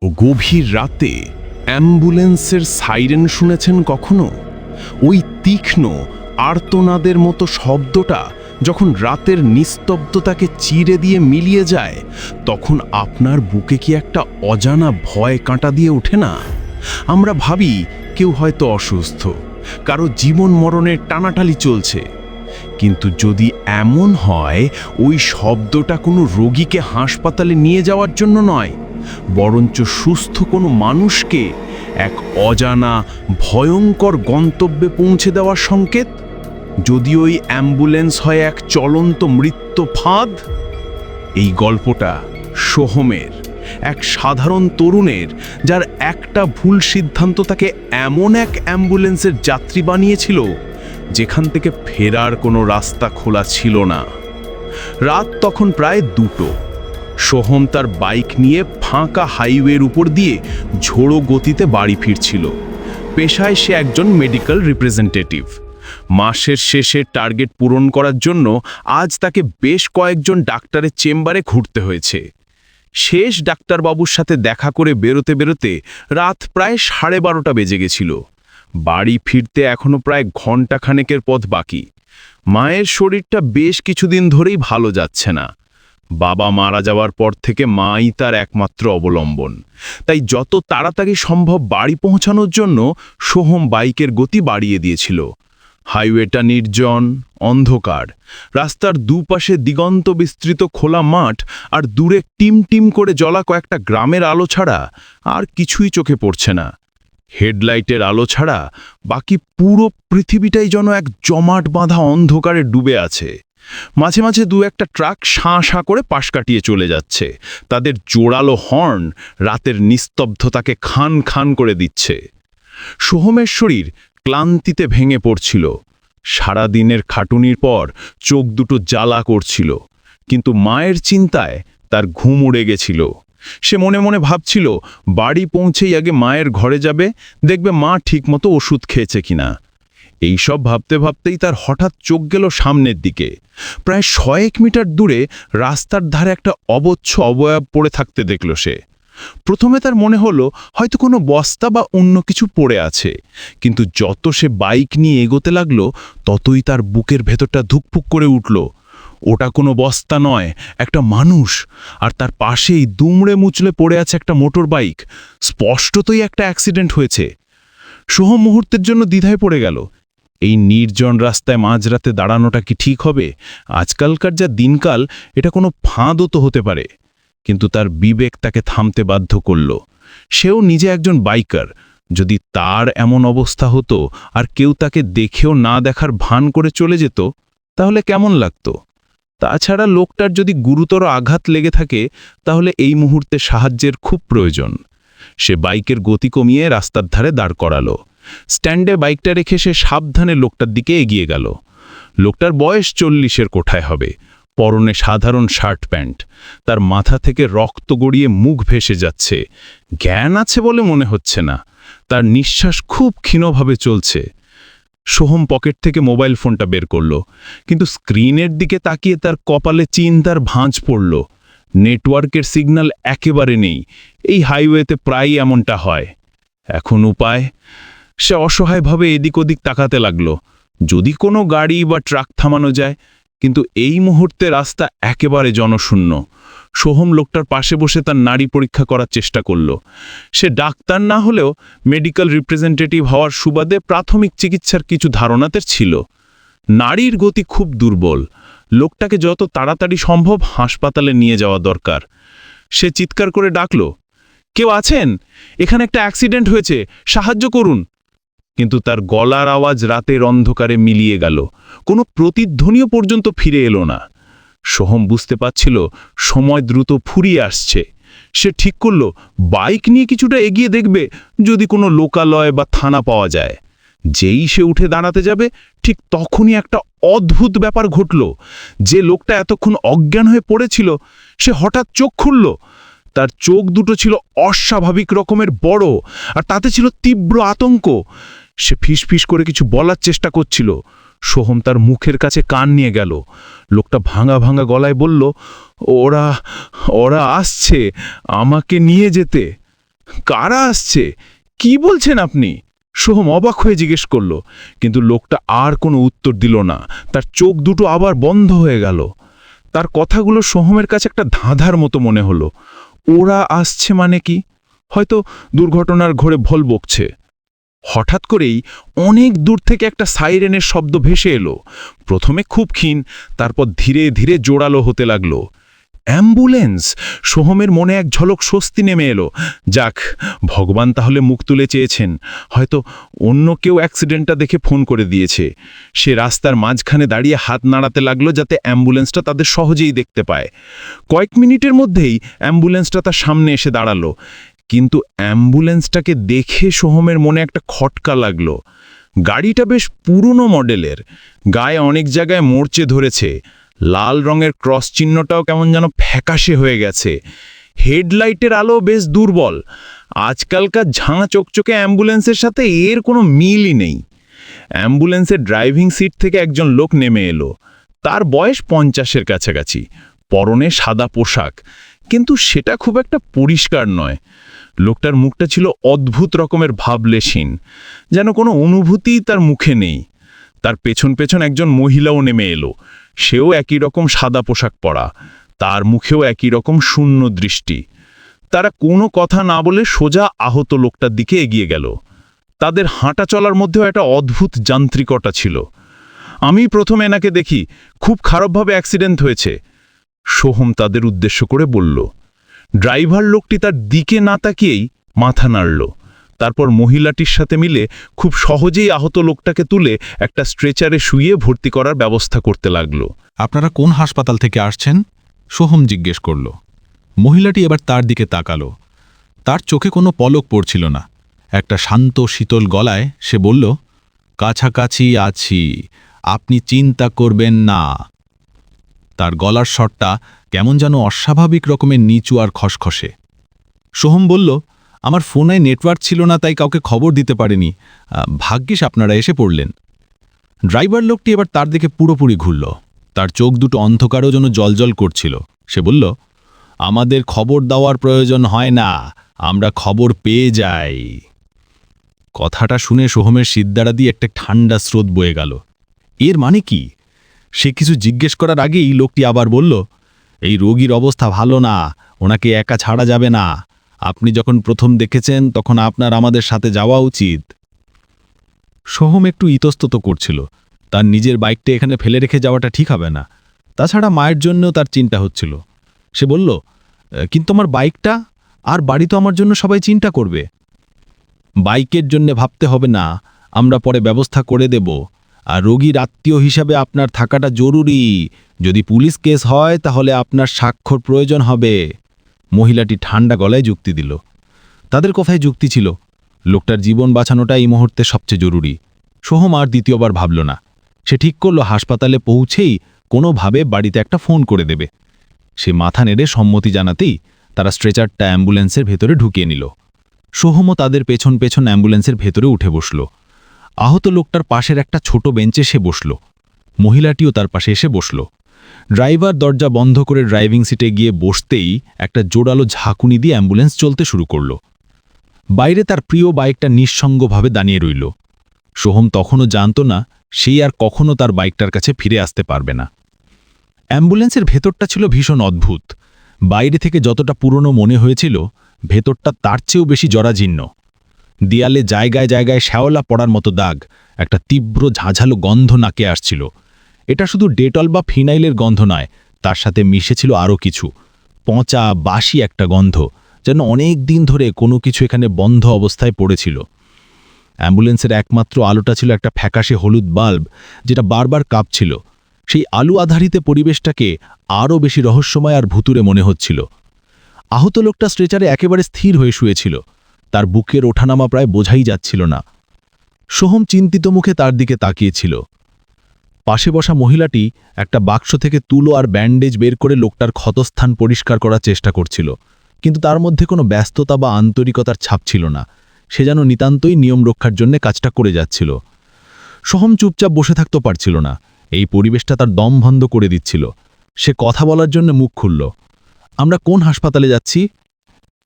গভীর রাতে অ্যাম্বুলেন্সের সাইরেন শুনেছেন কখনো? ওই তীক্ষ্ণ আর্তনাদের মতো শব্দটা যখন রাতের নিস্তব্ধতাকে চিরে দিয়ে মিলিয়ে যায়, তখন আপনার বুকে কি একটা অজানা ভয় কাঁটা দিয়ে ওঠে না? আমরা ভাবি কেউ হয়তো অসুস্থ, কারো জীবন মরণের টানাটালি চলছে। কিন্তু যদি এমন হয় ওই শব্দটা কোনো রোগীকে হাসপাতালে নিয়ে যাওয়ার জন্য নয়, বরঞ্চ সুস্থ কোনো মানুষকে এক অজানা ভয়ঙ্কর গন্তব্যে পৌঁছে দেওয়ার সংকেত, যদি ওই অ্যাম্বুলেন্স হয় এক চলন্ত মৃত্যু ফাঁদ। এই গল্পটা সোহমের, এক সাধারণ তরুণের, যার একটা ভুল সিদ্ধান্ত তাকে এমন এক অ্যাম্বুলেন্সের যাত্রী বানিয়েছিল যেখান থেকে ফেরার কোনো রাস্তা খোলা ছিল না। রাত তখন প্রায় 2টো। সোহম তার বাইক নিয়ে ফাঁকা হাইওয়ের উপর দিয়ে ঝোড়ো গতিতে বাড়ি ফিরছিল। পেশায় সে একজন মেডিকেল রিপ্রেজেন্টেটিভ। মাসের শেষে টার্গেট পূরণ করার জন্য আজ তাকে বেশ কয়েকজন ডাক্তারের চেম্বারে ঘুরতে হয়েছে। শেষ ডাক্তারবাবুর সাথে দেখা করে বেরোতে বেরোতে রাত প্রায় 12:30 বেজে গেছিল। বাড়ি ফিরতে এখনো প্রায় ঘণ্টাখানেকের পথ বাকি। মায়ের শরীরটা বেশ কিছুদিন ধরেই ভালো যাচ্ছে না। বাবা মারা যাওয়ার পর থেকে মাই তার একমাত্র অবলম্বন। তাই যত তাড়াতাড়ি সম্ভব বাড়ি পৌঁছানোর জন্য সোহম বাইকের গতি বাড়িয়ে দিয়েছিল। হাইওয়েটা নির্জন, অন্ধকার। রাস্তার দুপাশে দিগন্ত বিস্তৃত খোলা মাঠ, আর দূরে টিম টিম করে জ্বলা কয়েকটা গ্রামের আলো ছাড়া আর কিছুই চোখে পড়ছে না। হেডলাইটের আলো ছাড়া বাকি পুরো পৃথিবীটাই যেন এক জমাট বাঁধা অন্ধকারে ডুবে আছে। মাঝে মাঝে দু একটা ট্রাক শাঁ শাঁ করে পাশ কাটিয়ে চলে যাচ্ছে। তাদের জোরালো হর্ন রাতের নিস্তব্ধতাকে খান খান করে দিচ্ছে। সোহমের শরীর ক্লান্তিতে ভেঙে পড়ছিল। সারাদিনের খাটুনির পর চোখ দুটো জ্বালা করছিল, কিন্তু মায়ের চিন্তায় তার ঘুম উড়ে গেছিল। সে মনে মনে ভাবছিল বাড়ি পৌঁছেই আগে মায়ের ঘরে যাবে, দেখবে মা ঠিকমতো ওষুধ খেয়েছে কিনা। এইসব ভাবতে ভাবতেই তার হঠাৎ চোখ গেল সামনের দিকে। প্রায় 100 মিটার দূরে রাস্তার ধারে একটা অবচ্ছ অবয়ব পড়ে থাকতে দেখল সে। প্রথমে তার মনে হলো হয়তো কোনো বস্তা বা অন্য কিছু পড়ে আছে, কিন্তু যত সে বাইক নিয়ে এগোতে লাগলো ততই তার বুকের ভেতরটা ধুকপুক করে উঠল। ওটা কোনো বস্তা নয়, একটা মানুষ। আর তার পাশেই দুমড়ে মুচড়ে পড়ে আছে একটা মোটর বাইক। স্পষ্টতই একটা অ্যাক্সিডেন্ট হয়েছে। সোহম মুহূর্তের জন্য দ্বিধায় পড়ে গেল। এই নির্জন রাস্তায় মাঝরাতে দাঁড়ানোটা কি ঠিক হবে? আজকালকার যা দিনকাল, এটা কোনো ফাঁদও তো হতে পারে। কিন্তু তার বিবেক তাকে থামতে বাধ্য করল। সেও নিজে একজন বাইকার। যদি তার এমন অবস্থা হতো আর কেউ তাকে দেখেও না দেখার ভান করে চলে যেত, তাহলে কেমন লাগতো? তাছাড়া লোকটার যদি গুরুতর আঘাত লেগে থাকে, তাহলে এই মুহূর্তে সাহায্যের খুব প্রয়োজন। সে বাইকের গতি কমিয়ে রাস্তার ধারে দাঁড় করালো। স্ট্যান্ডে বাইকটা রেখে সে সাবধানে লোকটার দিকে এগিয়ে গেল। লোকটার বয়স 40-এর কোঠায় হবে। পরনে সাধারণ শার্ট প্যান্ট। তার মাথা থেকে রক্ত গড়িয়ে মুখ ভেসে যাচ্ছে। জ্ঞান আছে বলে মনে হচ্ছে না। তার নিঃশ্বাস খুব ক্ষীণভাবে চলছে। সোহম পকেট থেকে মোবাইল ফোনটা বের করল, কিন্তু স্ক্রিনের দিকে তাকিয়ে তার কপালে চিন্তার ভাঁজ পড়ল। নেটওয়ার্কের সিগন্যাল একেবারে নেই। এই হাইওয়েতে প্রায়ই এমনটা হয়। এখন উপায়? সে অসহায়ভাবে এদিক ওদিক তাকাতে লাগল, যদি কোনো গাড়ি বা ট্রাক থামানো যায়। কিন্তু এই মুহূর্তে রাস্তা একেবারে জনশূন্য। সোহম লোকটার পাশে বসে তার নাড়ি পরীক্ষা করার চেষ্টা করল। সে ডাক্তার না হলেও মেডিকেল রিপ্রেজেন্টেটিভ হওয়ার সুবাদে প্রাথমিক চিকিৎসার কিছু ধারণাতে ছিল। নাড়ির গতি খুব দুর্বল। লোকটাকে যত তাড়াতাড়ি সম্ভব হাসপাতালে নিয়ে যাওয়া দরকার। সে চিৎকার করে ডাকল, কেউ আছেন? এখানে একটা অ্যাক্সিডেন্ট হয়েছে, সাহায্য করুন। কিন্তু তার গলার আওয়াজ রাতের অন্ধকারে মিলিয়ে গেল। কোনো প্রতিধ্বনিও পর্যন্ত ফিরে এলো না। সোহম বুঝতে পারছিল সময় দ্রুত ফুরিয়ে আসছে। সে ঠিক করল বাইক নিয়ে কিছুটা এগিয়ে দেখবে, যদি কোনো লোকালয় বা থানা পাওয়া যায়। যেই সে উঠে দাঁড়াতে যাবে, ঠিক তখনই একটা অদ্ভুত ব্যাপার ঘটল। যে লোকটা এতক্ষণ অজ্ঞান হয়ে পড়েছিল, সে হঠাৎ চোখ খুলল। তার চোখ দুটো ছিল অস্বাভাবিক রকমের বড়, আর তাতে ছিল তীব্র আতঙ্ক। সে ফিসফিস করে কিছু বলার চেষ্টা করছিল। সোহম তার মুখের কাছে কান নিয়ে গেল। লোকটা ভাঙা ভাঙা গলায় বলল, ওরা ওরা আসছে আমাকে নিয়ে যেতে। কারা আসছে? কি বলছেন আপনি? সোহম অবাক হয়ে জিজ্ঞেস করল, কিন্তু লোকটা আর কোনো উত্তর দিল না। তার চোখ দুটো আবার বন্ধ হয়ে গেল। তার কথাগুলো সোহমের কাছে একটা ধাঁধার মতো মনে হলো। ওরা আসছে মানে কি? হয়তো দুর্ঘটনার ঘোরে ভোল বকছে। হঠাৎ করেই অনেক দূর থেকে একটা সাইরেনের শব্দ ভেসে এলো। প্রথমে খুব ক্ষীণ, তারপর ধীরে ধীরে জোরালো হতে লাগলো। অ্যাম্বুলেন্স! সোহমের মনে এক ঝলক স্বস্তি নেমে এলো। যাক, ভগবান তাহলে মুখ তুলে চেয়েছেন। হয়তো অন্য কেউ অ্যাক্সিডেন্টটা দেখে ফোন করে দিয়েছে। সে রাস্তার মাঝখানে দাঁড়িয়ে হাত নাড়াতে লাগলো যাতে অ্যাম্বুলেন্সটা তাদের সহজেই দেখতে পায়। কয়েক মিনিটের মধ্যেই অ্যাম্বুলেন্সটা তার সামনে এসে দাঁড়ালো। কিন্তু অ্যাম্বুলেন্সটাকে দেখে সোহমের মনে একটা খটকা লাগলো। গাড়িটা বেশ পুরনো মডেলের, গায়ে অনেক জায়গায় মরচে ধরেছে। লাল রঙের ক্রস চিহ্নটাও কেমন যেন ফ্যাকাশে হয়ে গেছে। হেডলাইটের আলো বেশ দুর্বল। আজকালকার ঝাঁ চকচকে অ্যাম্বুলেন্সের সাথে এর কোনো মিলই নেই। অ্যাম্বুলেন্সের ড্রাইভিং সিট থেকে একজন লোক নেমে এলো। তার বয়স 50-এর কাছাকাছি, পরনে সাদা পোশাক, কিন্তু সেটা খুব একটা পরিষ্কার নয়। লোকটার মুখটা ছিল অদ্ভুত রকমের ভাবলেশীন, যেন কোনো অনুভূতিই তার মুখে নেই। তার পেছন পেছন একজন মহিলাও নেমে এলো। সেও একই রকম সাদা পোশাক পরা, তার মুখেও একই রকম শূন্য দৃষ্টি। তারা কোনো কথা না বলে সোজা আহত লোকটার দিকে এগিয়ে গেল। তাদের হাঁটা চলার মধ্যেও একটা অদ্ভুত যান্ত্রিকতা ছিল। আমি প্রথম এনাকে দেখি, খুব খারাপভাবে অ্যাক্সিডেন্ট হয়েছে, সোহম তাদের উদ্দেশ্য করে বলল। ড্রাইভার লোকটি তার দিকে না তাকিয়েই মাথা নাড়ল। তারপর মহিলাটির সাথে মিলে খুব সহজেই আহত লোকটাকে তুলে একটা স্ট্রেচারে শুইয়ে ভর্তি করার ব্যবস্থা করতে লাগলো। আপনারা কোন হাসপাতাল থেকে আসছেন? সোহম জিজ্ঞেস করল। মহিলাটি এবার তার দিকে তাকালো। তার চোখে কোনো পলক পড়ছিল না। একটা শান্ত শীতল গলায় সে বলল, কাছাকাছি আছি, আপনি চিন্তা করবেন না। তার গলার স্বরটা কেমন যেন অস্বাভাবিক রকমের নিচু আর খসখসে। সোহম বলল, আমার ফোনে নেটওয়ার্ক ছিল না, তাই কাউকে খবর দিতে পারেনি। ভাগ্যিস আপনারা এসে পড়লেন। ড্রাইভার লোকটি এবার তার দিকে পুরোপুরি ঘুরল। তার চোখ দুটো অন্ধকারও যেন জলজল করছিল। সে বলল, আমাদের খবর দেওয়ার প্রয়োজন হয় না, আমরা খবর পেয়ে যাই। কথাটা শুনে সোহমের সিদ্ধারা দিয়ে একটা ঠান্ডা স্রোত বয়ে গেল। এর মানে কি? সে কিছু জিজ্ঞেস করার আগেই লোকটি আবার বলল, এই রোগীর অবস্থা ভালো না, ওনাকে একা ছাড়া যাবে না। আপনি যখন প্রথম দেখেছেন তখন আপনার আমাদের সাথে যাওয়া উচিত। সোহম একটু ইতস্তত করছিল। তার নিজের বাইকটা এখানে ফেলে রেখে যাওয়াটা ঠিক হবে না। তাছাড়া মায়ের জন্যও তার চিন্তা হচ্ছিল। সে বলল, কিন্তু আমার বাইকটা আর বাড়ি তো আমার জন্য সবাই চিন্তা করবে। বাইকের জন্য ভাবতে হবে না, আমরা পরে ব্যবস্থা করে দেব। আর রোগীর আত্মীয় হিসাবে আপনার থাকাটা জরুরি। যদি পুলিশ কেস হয় তাহলে আপনার স্বাক্ষর প্রয়োজন হবে। মহিলাটি ঠান্ডা গলায় যুক্তি দিল। তাদের কথায় যুক্তি ছিল। লোকটার জীবন বাঁচানোটা এই মুহূর্তে সবচেয়ে জরুরি। সোহম আর দ্বিতীয়বার ভাবল না। সে ঠিক করল হাসপাতালে পৌঁছেই কোনোভাবে বাড়িতে একটা ফোন করে দেবে। সে মাথা নেড়ে সম্মতি জানাতেই তারা স্ট্রেচারটা অ্যাম্বুলেন্সের ভেতরে ঢুকিয়ে নিল। সোহমও তাদের পেছন পেছন অ্যাম্বুলেন্সের ভেতরে উঠে বসল। আহত লোকটার পাশের একটা ছোট বেঞ্চে সে বসল। মহিলাটিও তার পাশে এসে বসল। ড্রাইভার দরজা বন্ধ করে ড্রাইভিং সিটে গিয়ে বসতেই একটা জোরালো ঝাঁকুনি দিয়ে অ্যাম্বুলেন্স চলতে শুরু করল। বাইরে তার প্রিয় বাইকটা নিঃসঙ্গভাবে দাঁড়িয়ে রইল। সোহম তখনও জানত না সেই আর কখনো তার বাইকটার কাছে ফিরে আসতে পারবে না। অ্যাম্বুলেন্সের ভেতরটা ছিল ভীষণ অদ্ভুত। বাইরে থেকে যতটা পুরনো মনে হয়েছিল, ভেতরটা তার চেয়েও বেশি জরাজীর্ণ। দেয়ালে জায়গায় জায়গায় শ্যাওলা পড়ার মতো দাগ, একটা তীব্র ঝাঁঝালো গন্ধ নাকে আসছিল। এটা শুধু ডেটল বা ফিনাইলের গন্ধ নয়, তার সাথে মিশেছিল আরও কিছু, পচা বাসি একটা গন্ধ, যেন অনেক দিন ধরে কোনো কিছু এখানে বন্ধ অবস্থায় পড়েছিল। অ্যাম্বুলেন্সের একমাত্র আলোটা ছিল একটা ফ্যাকাশে হলুদ বাল্ব, যেটা বারবার কাঁপছিল। সেই আলু আধারিত পরিবেশটাকে আরও বেশি রহস্যময় আর ভুতুরে মনে হচ্ছিল। আহত লোকটা স্ট্রেচারে একেবারে স্থির হয়ে শুয়েছিল। তার বুকের ওঠানামা প্রায় বোঝাই যাচ্ছিল না। সোহম চিন্তিত মুখে তার দিকে তাকিয়েছিল। পাশে বসা মহিলাটি একটা বাক্স থেকে তুলো আর ব্যান্ডেজ বের করে লোকটার ক্ষতস্থান পরিষ্কার করার চেষ্টা করছিল, কিন্তু তার মধ্যে কোনো ব্যস্ততা বা আন্তরিকতার ছাপ ছিল না। সে যেন নিতান্তই নিয়ম রক্ষার জন্য কাজটা করে যাচ্ছিল। সোহম চুপচাপ বসে থাকতে পারছিল না। এই পরিবেশটা তার দম বন্ধ করে দিচ্ছিল। সে কথা বলার জন্য মুখ খুলল। আমরা কোন হাসপাতালে যাচ্ছি?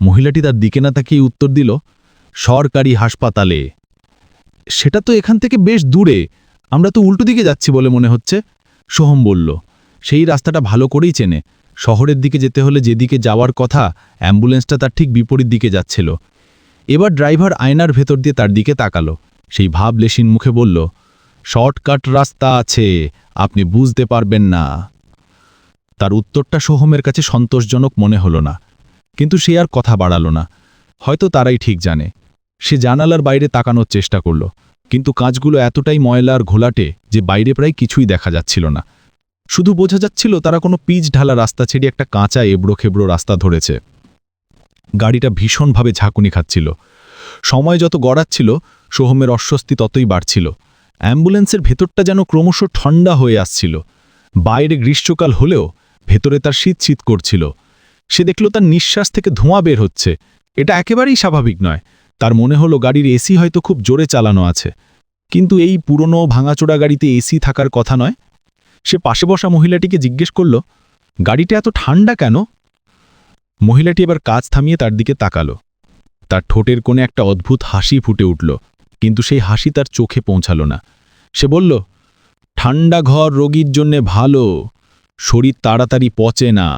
মহিলাটি তার দিকে না তাকিয়ে উত্তর দিল, সরকারি হাসপাতালে। সেটা তো এখান থেকে বেশ দূরে, আমরা তো উল্টো দিকে যাচ্ছি বলে মনে হচ্ছে। সোহম বলল, সেই রাস্তাটা ভালো করেই চেনে। শহরের দিকে যেতে হলে যেদিকে যাওয়ার কথা, অ্যাম্বুলেন্সটা তার ঠিক বিপরীত দিকে যাচ্ছিল। এবার ড্রাইভার আয়নার ভেতর দিয়ে তার দিকে তাকালো। সেই ভাবলেশীন মুখে বলল, শর্টকাট রাস্তা আছে, আপনি বুঝতে পারবেন না। তার উত্তরটা সোহমের কাছে সন্তোষজনক মনে হলো না, কিন্তু সে আর কথা বাড়ালো না। হয়তো তারাই ঠিক জানে। সে জানালার বাইরে তাকানোর চেষ্টা করল, কিন্তু কাঁচগুলো এতটাই ময়লা আর ঘোলাটে যে বাইরে প্রায় কিছুই দেখা যাচ্ছিল না। শুধু বোঝা যাচ্ছিল তারা কোনো পিচ ঢালা রাস্তা ছেড়ে একটা কাঁচা এবড়ো খেবড়ো রাস্তা ধরেছে। গাড়িটা ভীষণভাবে ঝাঁকুনি খাচ্ছিল। সময় যত গড়াচ্ছিল, সোহমের অস্বস্তি ততই বাড়ছিল। অ্যাম্বুলেন্সের ভেতরটা যেন ক্রমশ ঠান্ডা হয়ে আসছিল। বাইরে গ্রীষ্মকাল হলেও ভেতরে তার শীত শীত করছিল। সে দেখল তার নিঃশ্বাস থেকে ধোঁয়া বের হচ্ছে। এটা একেবারেই স্বাভাবিক নয়। তার মনে হলো গাড়ির এসি হয়তো খুব জোরে চালানো আছে, কিন্তু এই পুরনো ভাঙাচোরা গাড়িতে এসি থাকার কথা নয়। সে পাশে বসা মহিলাটিকে জিজ্ঞেস করল, গাড়িটা এত ঠান্ডা কেন? মহিলাটি এবার কাজ থামিয়ে তার দিকে তাকালো। তার ঠোঁটের কোণে একটা অদ্ভুত হাসি ফুটে উঠল, কিন্তু সেই হাসি তার চোখে পৌঁছালো না। সে বলল, ঠান্ডা ঘর রোগীর জন্যে ভালো, শরীর তাড়াতাড়ি পচে না।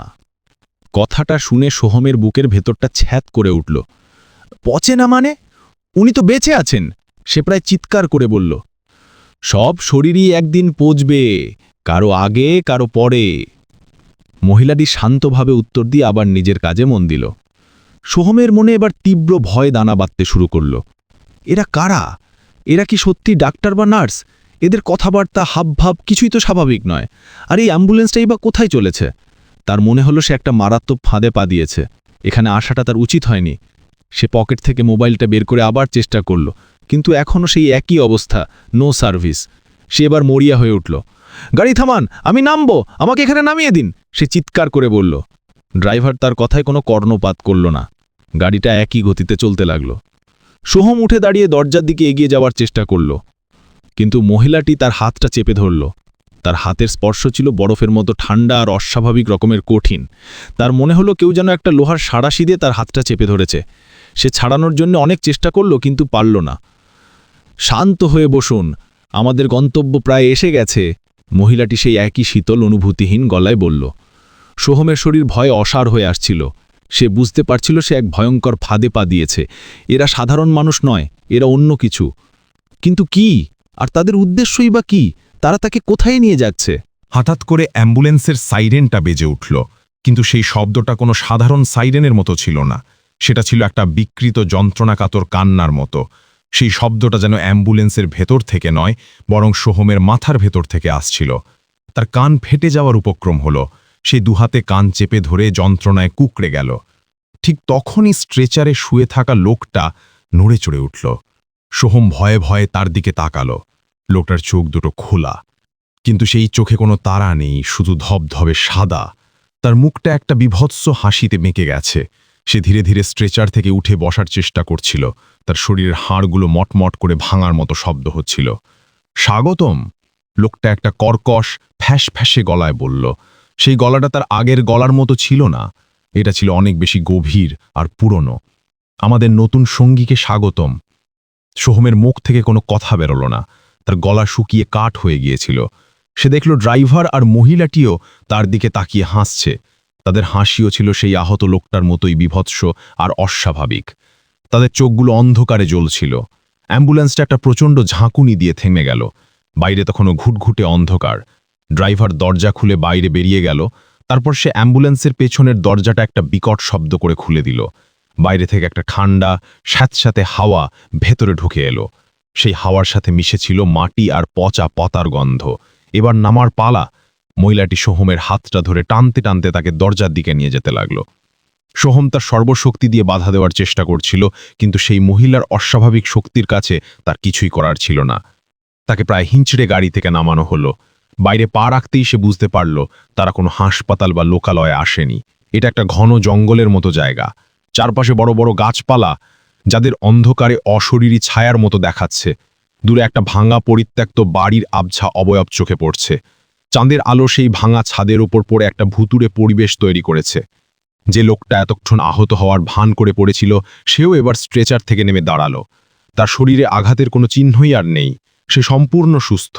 কথাটা শুনে সোহমের বুকের ভেতরটা ছ্যাত করে উঠল। পচে না মানে? উনি তো বেঁচে আছেন, সে প্রায় চিৎকার করে বলল। সব শরীরই একদিন পচবে, কারো আগে কারো পরে। মহিলাটি শান্তভাবে উত্তর দিয়ে আবার নিজের কাজে মন দিল। সোহমের মনে এবার তীব্র ভয় দানা বাঁধতে শুরু করল। এরা কারা? এরা কি সত্যি ডাক্তার বা নার্স? এদের কথাবার্তা হাবভাব কিছুই তো স্বাভাবিক নয়। আর এই অ্যাম্বুলেন্সটাই বা কোথায় চলেছে? তার মনে হলো সে একটা মারাত্মক ফাঁদে পা দিয়েছে। এখানে আসাটা তার উচিত হয়নি। সে পকেট থেকে মোবাইলটা বের করে আবার চেষ্টা করল, কিন্তু এখনও সেই একই অবস্থা, নো সার্ভিস। সে এবার মরিয়া হয়ে উঠল। গাড়ি থামান, আমি নামবো, আমাকে এখানে নামিয়ে দিন, সে চিৎকার করে বলল। ড্রাইভার তার কথায় কোনো কর্ণপাত করল না। গাড়িটা একই গতিতে চলতে লাগল। সোহম উঠে দাঁড়িয়ে দরজার দিকে এগিয়ে যাওয়ার চেষ্টা করল, কিন্তু মহিলাটি তার হাতটা চেপে ধরল। তার হাতের স্পর্শ ছিল বরফের মতো ঠান্ডা আর অস্বাভাবিক রকমের কঠিন। তার মনে হলো কেউ যেন একটা লোহার সাঁড়াশি দিয়ে তার হাতটা চেপে ধরেছে। সে ছাড়ানোর জন্য অনেক চেষ্টা করল, কিন্তু পারল না। শান্ত হয়ে বসুন, আমাদের গন্তব্য প্রায় এসে গেছে, মহিলাটি সেই একই শীতল অনুভূতিহীন গলায় বলল। সোহমের শরীর ভয়ে অসাড় হয়ে আসছিল। সে বুঝতে পারছিল সে এক ভয়ঙ্কর ফাঁদে পা দিয়েছে। এরা সাধারণ মানুষ নয়, এরা অন্য কিছু। কিন্তু কি? আর তাদের উদ্দেশ্যই বা কি? তারা তাকে কোথায় নিয়ে যাচ্ছে? হঠাৎ করে অ্যাম্বুলেন্সের সাইরেনটা বেজে উঠল, কিন্তু সেই শব্দটা কোনো সাধারণ সাইরেনের মতো ছিল না। সেটা ছিল একটা বিকৃত যন্ত্রণাকাতর কান্নার মতো। সেই শব্দটা যেন অ্যাম্বুলেন্সের ভেতর থেকে নয়, বরং সোহমের মাথার ভেতর থেকে আসছিল। তার কান ফেটে যাওয়ার উপক্রম হলো। সে দুহাতে কান চেপে ধরে যন্ত্রণায় কুঁকড়ে গেল। ঠিক তখনই স্ট্রেচারে শুয়ে থাকা লোকটা নড়ে চড়ে উঠল। সোহম ভয়ে ভয়ে তার দিকে তাকালো। লোকটার চোখ দুটো খোলা, কিন্তু সেই চোখে কোনো তারা নেই, শুধু ধবধবে সাদা। তার মুখটা একটা বিভৎস হাসিতে মেকে গেছে। সে ধীরে ধীরে স্ট্রেচার থেকে উঠে বসার চেষ্টা করছিল। তার শরীরের হাড়গুলো মটমট করে ভাঙার মতো শব্দ হচ্ছিল। স্বাগতম, লোকটা একটা কর্কশ ফ্যাঁস ফ্যাঁসে গলায় বলল। সেই গলাটা তার আগের গলার মতো ছিল না, এটা ছিল অনেক বেশি গভীর আর পুরনো। আমাদের নতুন সঙ্গীকে স্বাগতম। সোহমের মুখ থেকে কোনো কথা বেরোল না। তার গলা শুকিয়ে কাঠ হয়ে গিয়েছিল। সে দেখল ড্রাইভার আর মহিলাটিও তার দিকে তাকিয়ে হাসছে। তাদের হাসিও ছিল সেই আহত লোকটার মতোই বিভৎস আর অস্বাভাবিক। তাদের চোখগুলো অন্ধকারে জ্বলছিল। অ্যাম্বুলেন্সটা একটা প্রচণ্ড ঝাঁকুনি দিয়ে থেমে গেল। বাইরে তখনও ঘুটঘুটে অন্ধকার। ড্রাইভার দরজা খুলে বাইরে বেরিয়ে গেল। তারপর সে অ্যাম্বুলেন্সের পেছনের দরজাটা একটা বিকট শব্দ করে খুলে দিল। বাইরে থেকে একটা ঠান্ডা স্যাঁতস্যাঁতে হাওয়া ভেতরে ঢুকে এলো। সেই হাওয়ার সাথে মিশেছিল মাটি আর পচা পাতার গন্ধ। এবার নামার পালা। মহিলাটি সোহমের হাতটা ধরে টানতে টানতে তাকে দরজার দিকে নিয়ে যেতে লাগল। সোহম তার সর্বশক্তি দিয়ে বাধা দেওয়ার চেষ্টা করছিল, কিন্তু সেই মহিলার অস্বাভাবিক শক্তির কাছে তার কিছুই করার ছিল না। তাকে প্রায় হিঞ্চড়ে গাড়ি থেকে নামানো হলো। বাইরে পা রাখতেই সে বুঝতে পারল তারা কোনো হাসপাতাল বা লোকালয়ে আসেনি। এটা একটা ঘন জঙ্গলের মতো জায়গা। চারপাশে বড় বড় গাছপালা, যাদের অন্ধকারে অশরীরী ছায়ার মতো দেখাচ্ছে। দূরে একটা ভাঙা পরিত্যক্ত বাড়ির আবছা অবয়ব চোখে পড়ছে। চাঁদের আলো সেই ভাঙা ছাদের ওপর পড়ে একটা ভুতুড়ে পরিবেশ তৈরি করেছে। যে লোকটা এতক্ষণ আহত হওয়ার ভান করে পড়েছিল সেও এবার স্ট্রেচার থেকে নেমে দাঁড়ালো। তার শরীরে আঘাতের কোনো চিহ্নই আর নেই, সে সম্পূর্ণ সুস্থ,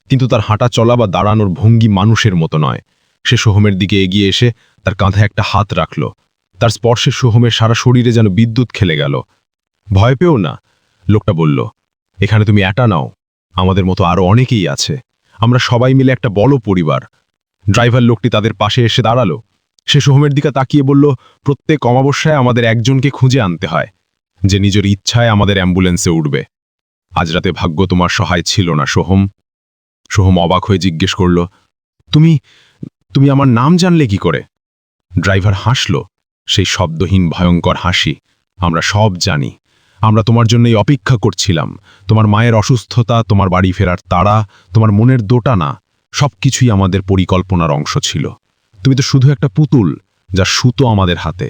কিন্তু তার হাঁটা চলা বা দাঁড়ানোর ভঙ্গি মানুষের মতো নয়। সে সোহমের দিকে এগিয়ে এসে তার কাঁধে একটা হাত রাখল। তার স্পর্শে সোহমের সারা শরীরে যেন বিদ্যুৎ খেলে গেল। ভয় পেও না, লোকটা বলল, এখানে তুমি একা নাও, আমাদের মতো আরো অনেকেই আছে, আমরা সবাই মিলে একটা বড় পরিবার। ড্রাইভার লোকটি তাদের পাশে এসে দাঁড়ালো। সে সোহমের দিকে তাকিয়ে বলল, প্রত্যেক অমাবস্যায় আমাদের একজনকে খুঁজে আনতে হয়, যে নিজের ইচ্ছায় আমাদের অ্যাম্বুলেন্সে উঠবে। আজ রাতে ভাগ্য তোমার সহায় ছিল না সোহম। সোহম অবাক হয়ে জিজ্ঞেস করল, তুমি তুমি আমার নাম জানলে কি করে? ড্রাইভার হাসল, সেই শব্দহীন ভয়ঙ্কর হাসি। আমরা সব জানি, আমরা তোমার জন্যই অপেক্ষা করছিলাম। তোমার মায়ের অসুস্থতা, তোমার বাড়ি ফেরার তাড়া, তোমার মনের দোটানা, সবকিছুই আমাদের পরিকল্পনার অংশ ছিল। তুমি তো শুধু একটা পুতুল, যার সুতো আমাদের হাতে।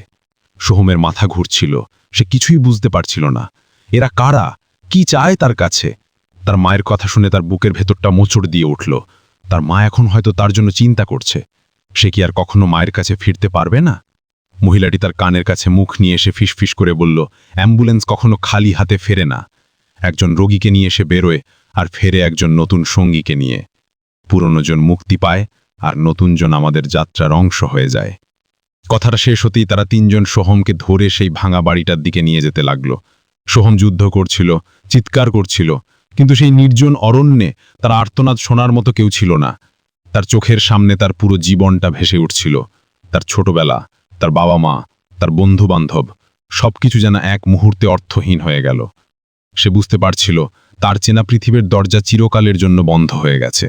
সোহমের মাথা ঘুরছিল, সে কিছুই বুঝতে পারছিল না। এরা কারা, কি চায় তার কাছে? তার মায়ের কথা শুনে তার বুকের ভেতরটা মোচড় দিয়ে উঠল। তার মা এখন হয়তো তার জন্য চিন্তা করছে। সে কি আর কখনো মায়ের কাছে ফিরতে পারবে না? মহিলাটি তার কানের কাছে মুখ নিয়ে এসে ফিসফিস করে বলল, অ্যাম্বুলেন্স কখনো খালি হাতে ফেরে না। একজন রোগীকে নিয়ে এসে বেরোয়, আর ফেরে একজন নতুন সঙ্গীকে নিয়ে। পুরনো জন মুক্তি পায়, আর নতুনজন আমাদের যাত্রার অংশ হয়ে যায়। কথাটা শেষ হতেই তারা তিনজন সোহমকে ধরে সেই ভাঙা বাড়িটার দিকে নিয়ে যেতে লাগল। সোহম যুদ্ধ করছিল, চিৎকার করছিল, কিন্তু সেই নির্জন অরণ্যে তার আর্তনাদ শোনার মতো কেউ ছিল না। তার চোখের সামনে তার পুরো জীবনটা ভেসে উঠছিল। তার ছোটবেলা, তার বাবা মা, তার বন্ধু-বান্ধব, সবকিছু যেন এক মুহূর্তে অর্থহীন হয়ে গেল। সে বুঝতে পারছিল তার চেনা পৃথিবীর দরজা চিরকালের জন্য বন্ধ হয়ে গেছে।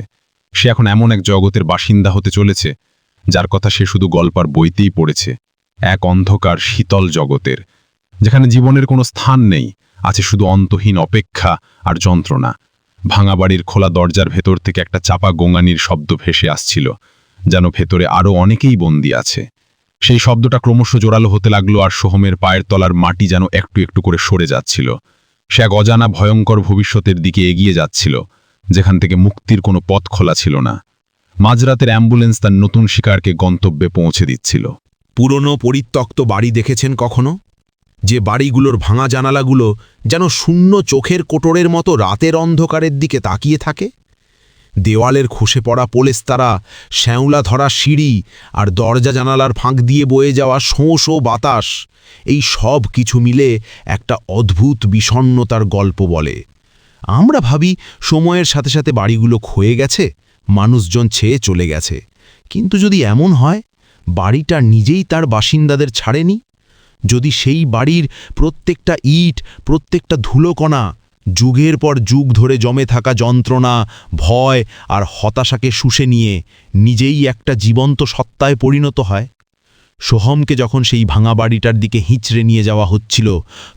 সে এখন এমন এক জগতের বাসিন্দা হতে চলেছে, যার কথা সে শুধু গল্পের বইতেই পড়েছে। এক অন্ধকার শীতল জগতের, যেখানে জীবনের কোনো স্থান নেই, আছে শুধু অন্তহীন অপেক্ষা আর যন্ত্রণা। ভাঙা বাড়ির খোলা দরজার ভেতর থেকে একটা চাপা গোঙানির শব্দ ভেসে আসছিল, যেন ভেতরে আরও অনেকেই বন্দী আছে। সেই শব্দটা ক্রমশ জোরালো হতে লাগলো, আর সোহমের পায়ের তলার মাটি যেন একটু একটু করে সরে যাচ্ছিল। সে এক অজানা ভয়ঙ্কর ভবিষ্যতের দিকে এগিয়ে যাচ্ছিল, যেখান থেকে মুক্তির কোনো পথ খোলা ছিল না। মাঝরাতের অ্যাম্বুলেন্স তার নতুন শিকারকে গন্তব্যে পৌঁছে দিচ্ছিল। পুরনো পরিত্যক্ত বাড়ি দেখেছেন কখনো? যে বাড়িগুলোর ভাঙা জানালাগুলো যেন শূন্য চোখের কোটরের মতো রাতের অন্ধকারের দিকে তাকিয়ে থাকে। দেওয়ালের খসে পড়া পোলেস্তারা, শ্যাওলা ধরা সিঁড়ি, আর দরজা জানালার ফাঁক দিয়ে বয়ে যাওয়া শোঁ শোঁ বাতাস, এই সব কিছু মিলে একটা অদ্ভুত বিষণ্ণতার গল্প বলে। আমরা ভাবি সময়ের সাথে সাথে বাড়িগুলো ক্ষয়ে গেছে, মানুষজন ছেয়ে চলে গেছে। কিন্তু যদি এমন হয়, বাড়িটা নিজেই তার বাসিন্দাদের ছাড়েনি, যদি সেই বাড়ির প্রত্যেকটা ইট, প্রত্যেকটা ধুলোকণা যুগের পর যুগ ধরে জমে থাকা যন্ত্রণা, ভয় আর হতাশাকে শুষে নিয়ে নিজেই একটা জীবন্ত সত্তায় পরিণত হয়। সোহমকে যখন সেই ভাঙা বাড়িটার দিকে হিঁচড়ে নিয়ে যাওয়া হচ্ছিল,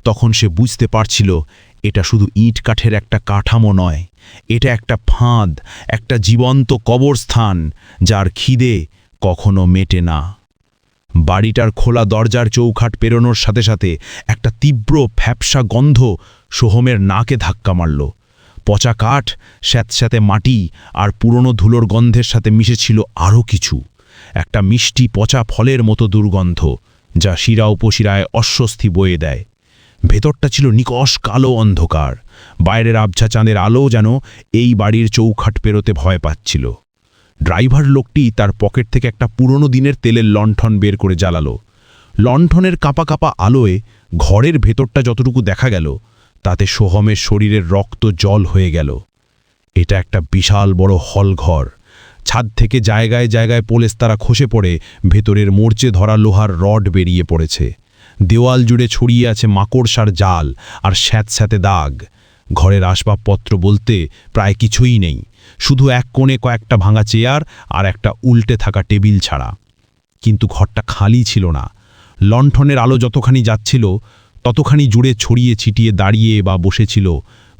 তখন সে বুঝতে পারছিল এটা শুধু ইট কাঠের একটা কাঠামো নয়, এটা একটা ফাঁদ, একটা জীবন্ত কবরস্থান, যার খিদে কখনো মেটে না। বাড়িটার খোলা দরজার চৌখাট পেরোনোর সাথে সাথে একটা তীব্র ফ্যাপসা গন্ধ সোহমের নাকে ধাক্কা মারল। পচা কাঠ, স্যাঁতস্যাঁতে মাটি আর পুরনো ধুলোর গন্ধের সাথে মিশেছিল আরও কিছু, একটা মিষ্টি পচা ফলের মতো দুর্গন্ধ, যা শিরা উপশিরায় অস্বস্তি বয়ে দেয়। ভেতরটা ছিল নিকষ কালো অন্ধকার, বাইরের আবছা চাঁদের আলো যেন এই বাড়ির চৌখাট পেরোতে ভয় পাচ্ছিল। ড্রাইভার লোকটি তার পকেট থেকে একটা পুরনো দিনের তেলের লণ্ঠন বের করে জ্বালালো। লণ্ঠনের কাঁপা কাঁপা আলোয় ঘরের ভেতরটা যতটুকু দেখা গেল, তাতে সোহমের শরীরের রক্ত জল হয়ে গেল। এটা একটা বিশাল বড় হলঘর। ছাদ থেকে জায়গায় জায়গায় পোলেস্তারা খসে পড়ে ভেতরের মরচে ধরা লোহার রড বেরিয়ে পড়েছে। দেওয়াল জুড়ে ছড়িয়ে আছে মাকড়সার জাল আর স্যাঁতস্যাঁতে দাগ। ঘরের আসবাবপত্র বলতে প্রায় কিছুই নেই, শুধু এক কোণে কয়েকটা ভাঙা চেয়ার আর একটা উল্টে থাকা টেবিল ছাড়া। কিন্তু ঘরটা খালি ছিল না। লণ্ঠনের আলো যতখানি যাচ্ছিল, ততখানি জুড়ে ছড়িয়ে ছিটিয়ে দাঁড়িয়ে বা বসেছিল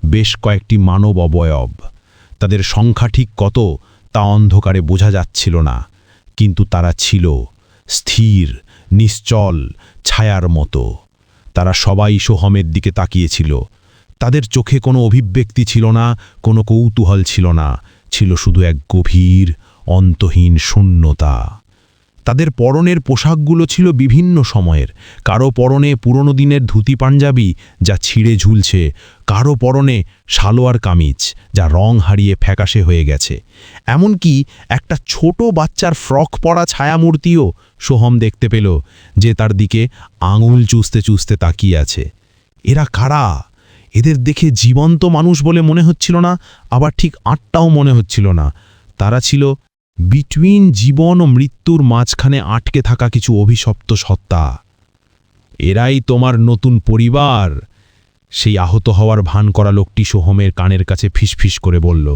বেশ কয়েকটি মানব অবয়ব। তাদের সংখ্যা ঠিক কত তা অন্ধকারে বোঝা যাচ্ছিল না, কিন্তু তারা ছিল স্থির, নিশ্চল, ছায়ার মতো। তারা সবাই সোহমের দিকে তাকিয়েছিল। তাদের চোখে কোনো অভিব্যক্তি ছিল না, কোনো কৌতূহল ছিল না, ছিল শুধু এক গভীর, অন্তহীন শূন্যতা। তাদের পরনের পোশাকগুলো ছিল বিভিন্ন সময়ের, কারো পরনে পুরনো দিনের ধুতি পাঞ্জাবি যা ছিঁড়ে ঝুলছে, কারো পরনে সালোয়ার কামিজ যা রং হারিয়ে ফ্যাকাশে হয়ে গেছে। এমনকি একটা ছোট বাচ্চার ফ্রক পরা ছায়ামূর্তিও সোহম দেখতে পেল, যে তার দিকে আঙুল চুষতে চুষতে তাকিয়ে আছে। এরা কারা? এদের দেখে জীবন্ত মানুষ বলে মনে হচ্ছিল না, আবার ঠিক আটটাও মনে হচ্ছিল না। তারা ছিল বিটুইন জীবন ও মৃত্যুর মাঝখানে আটকে থাকা কিছু অভিশপ্ত সত্তা। এরাই তোমার নতুন পরিবার, সেই আহত হওয়ার ভান করা লোকটি সোহমের কানের কাছে ফিসফিস করে বলল।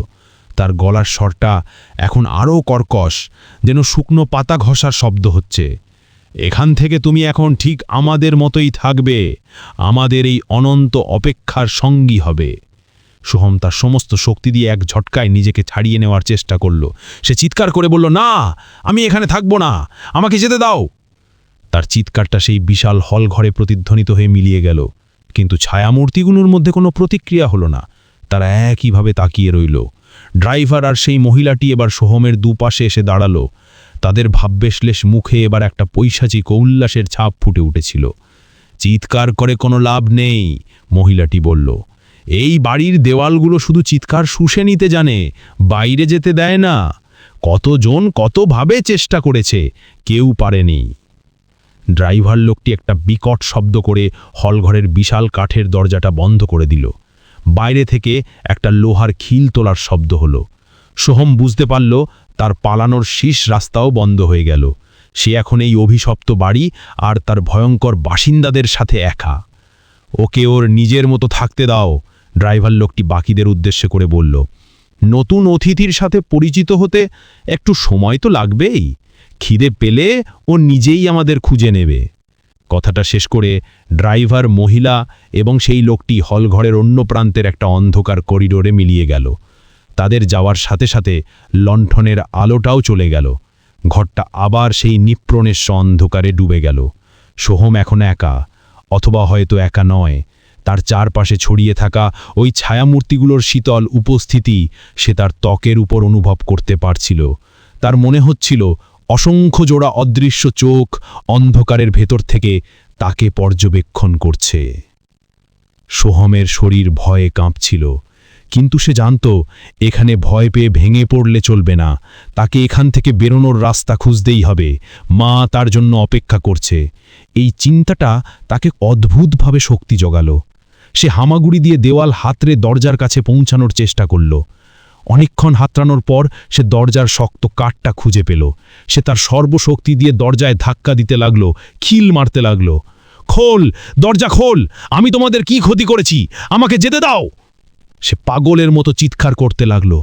তার গলার স্বরটা এখন আরও কর্কশ, যেন শুকনো পাতা ঘষার শব্দ হচ্ছে। এখান থেকে তুমি এখন ঠিক আমাদের মতোই থাকবে, আমাদের এই অনন্ত অপেক্ষার সঙ্গী হবে। সোহম তার সমস্ত শক্তি দিয়ে এক ঝটকায় নিজেকে ছাড়িয়ে নেওয়ার চেষ্টা করল। সে চিৎকার করে বলল, না, আমি এখানে থাকব না, আমাকে যেতে দাও। তার চিৎকারটা সেই বিশাল হল ঘরে প্রতিধ্বনিত হয়ে মিলিয়ে গেল, কিন্তু ছায়ামূর্তিগুলোর মধ্যে কোনো প্রতিক্রিয়া হলো না। তারা একইভাবে তাকিয়ে রইল। ড্রাইভার আর সেই মহিলাটি এবার সোহমের দুপাশে এসে দাঁড়ালো। তাদের ভাববেশলেষ মুখে এবার একটা পৈশাচিক উল্লাসের ছাপ ফুটে উঠেছিল। চিৎকার করে কোনো লাভ নেই, মহিলাটি বলল। এই বাড়ির দেওয়ালগুলো শুধু চিৎকার শুষে নিতে জানে, বাইরে যেতে দেয় না। কতজন কতভাবে চেষ্টা করেছে, কেউ পারেনি। ড্রাইভার লোকটি একটা বিকট শব্দ করে হলঘরের বিশাল কাঠের দরজাটা বন্ধ করে দিল। বাইরে থেকে একটা লোহার খিল তোলার শব্দ হলো। সোহম বুঝতে পারল তার পালানোর শীষ রাস্তাও বন্ধ হয়ে গেল। সে এখন এই অভিশপ্ত বাড়ি আর তার ভয়ঙ্কর বাসিন্দাদের সাথে একা। ওকে ওর নিজের মতো থাকতে দাও, ড্রাইভার লোকটি বাকিদের উদ্দেশ্যে করে বলল। নতুন অতিথির সাথে পরিচিত হতে একটু সময় তো লাগবেই, খিদে পেলে ও নিজেই আমাদের খুঁজে নেবে। কথাটা শেষ করে ড্রাইভার, মহিলা এবং সেই লোকটি হলঘরের অন্য প্রান্তের একটা অন্ধকার করিডোরে মিলিয়ে গেল। তাদের যাওয়ার সাথে সাথে লণ্ঠনের আলোটাও চলে গেল। ঘরটা আবার সেই নিপ্রণেশ্য অন্ধকারে ডুবে গেল। সোহম এখন একা, অথবা হয়তো একা নয়। তার চারপাশে ছড়িয়ে থাকা ওই ছায়ামূর্তিগুলোর শীতল উপস্থিতি সে তার ত্বকের উপর অনুভব করতে পারছিল। তার মনে হচ্ছিল অসংখ্য জোড়া অদৃশ্য চোখ অন্ধকারের ভেতর থেকে তাকে পর্যবেক্ষণ করছে। সোহমের শরীর ভয়ে কাঁপছিল, কিন্তু সে জানত এখানে ভয় পেয়ে ভেঙে পড়লে চলবে না। তাকে এখান থেকে বেরোনোর রাস্তা খুঁজতেই হবে। মা তার জন্য অপেক্ষা করছে। এই চিন্তাটা তাকে অদ্ভুতভাবে শক্তি জোগালো। সে হামাগুড়ি দিয়ে দেওয়াল হাতড়ে দরজার কাছে পৌঁছানোর চেষ্টা করল। অনেকক্ষণ হাতড়ানোর পর সে দরজার শক্ত কাঠটা খুঁজে পেল। সে তার সর্বশক্তি দিয়ে দরজায় ধাক্কা দিতে লাগল, খিল মারতে লাগল। খোল, দরজা খোল, আমি তোমাদের কি ক্ষতি করেছি, আমাকে যেতে দাও। সে পাগলের মতো চিৎকার করতে লাগল,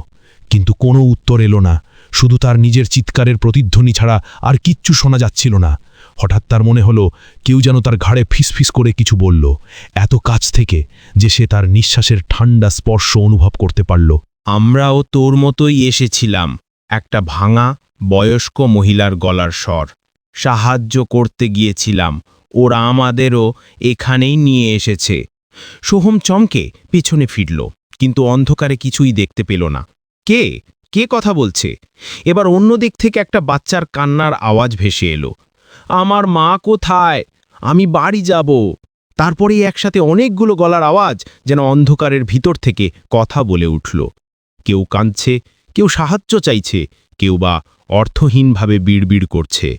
কিন্তু কোনো উত্তর এলো না। শুধু তার নিজের চিৎকারের প্রতিধ্বনি ছাড়া আর কিচ্ছু শোনা যাচ্ছিল না। হঠাৎ তার মনে হলো কেউ যেন তার ঘাড়ে ফিসফিস করে কিছু বলল, এত কাছ থেকে যে সে তার নিঃশ্বাসের ঠান্ডা স্পর্শ অনুভব করতে পারল। আমরাও তোর মতোই এসেছিলাম, একটা ভাঙা বয়স্ক মহিলার গলার স্বর। সাহায্য করতে গিয়েছিলাম, ওরা আমাদেরও এখানেই নিয়ে এসেছে। সোহম চমকে পেছনে ফিরল, কিন্তু অন্ধকারে কিছুই দেখতে পেল না। কে কে কথা বলছে? এবার অন্য দিক থেকে একটা বাচ্চার কান্নার আওয়াজ ভেসে এলো। আমার মা কোথায়? আমি বাড়ি যাব। তারপরেই একসাথে অনেকগুলো গলার আওয়াজ যেন অন্ধকারের ভিতর থেকে কথা বলে উঠল। কেউ কাঁদছে, কেউ সাহায্য চাইছে, কেউ বা অর্থহীনভাবে বিড়বিড় করছে।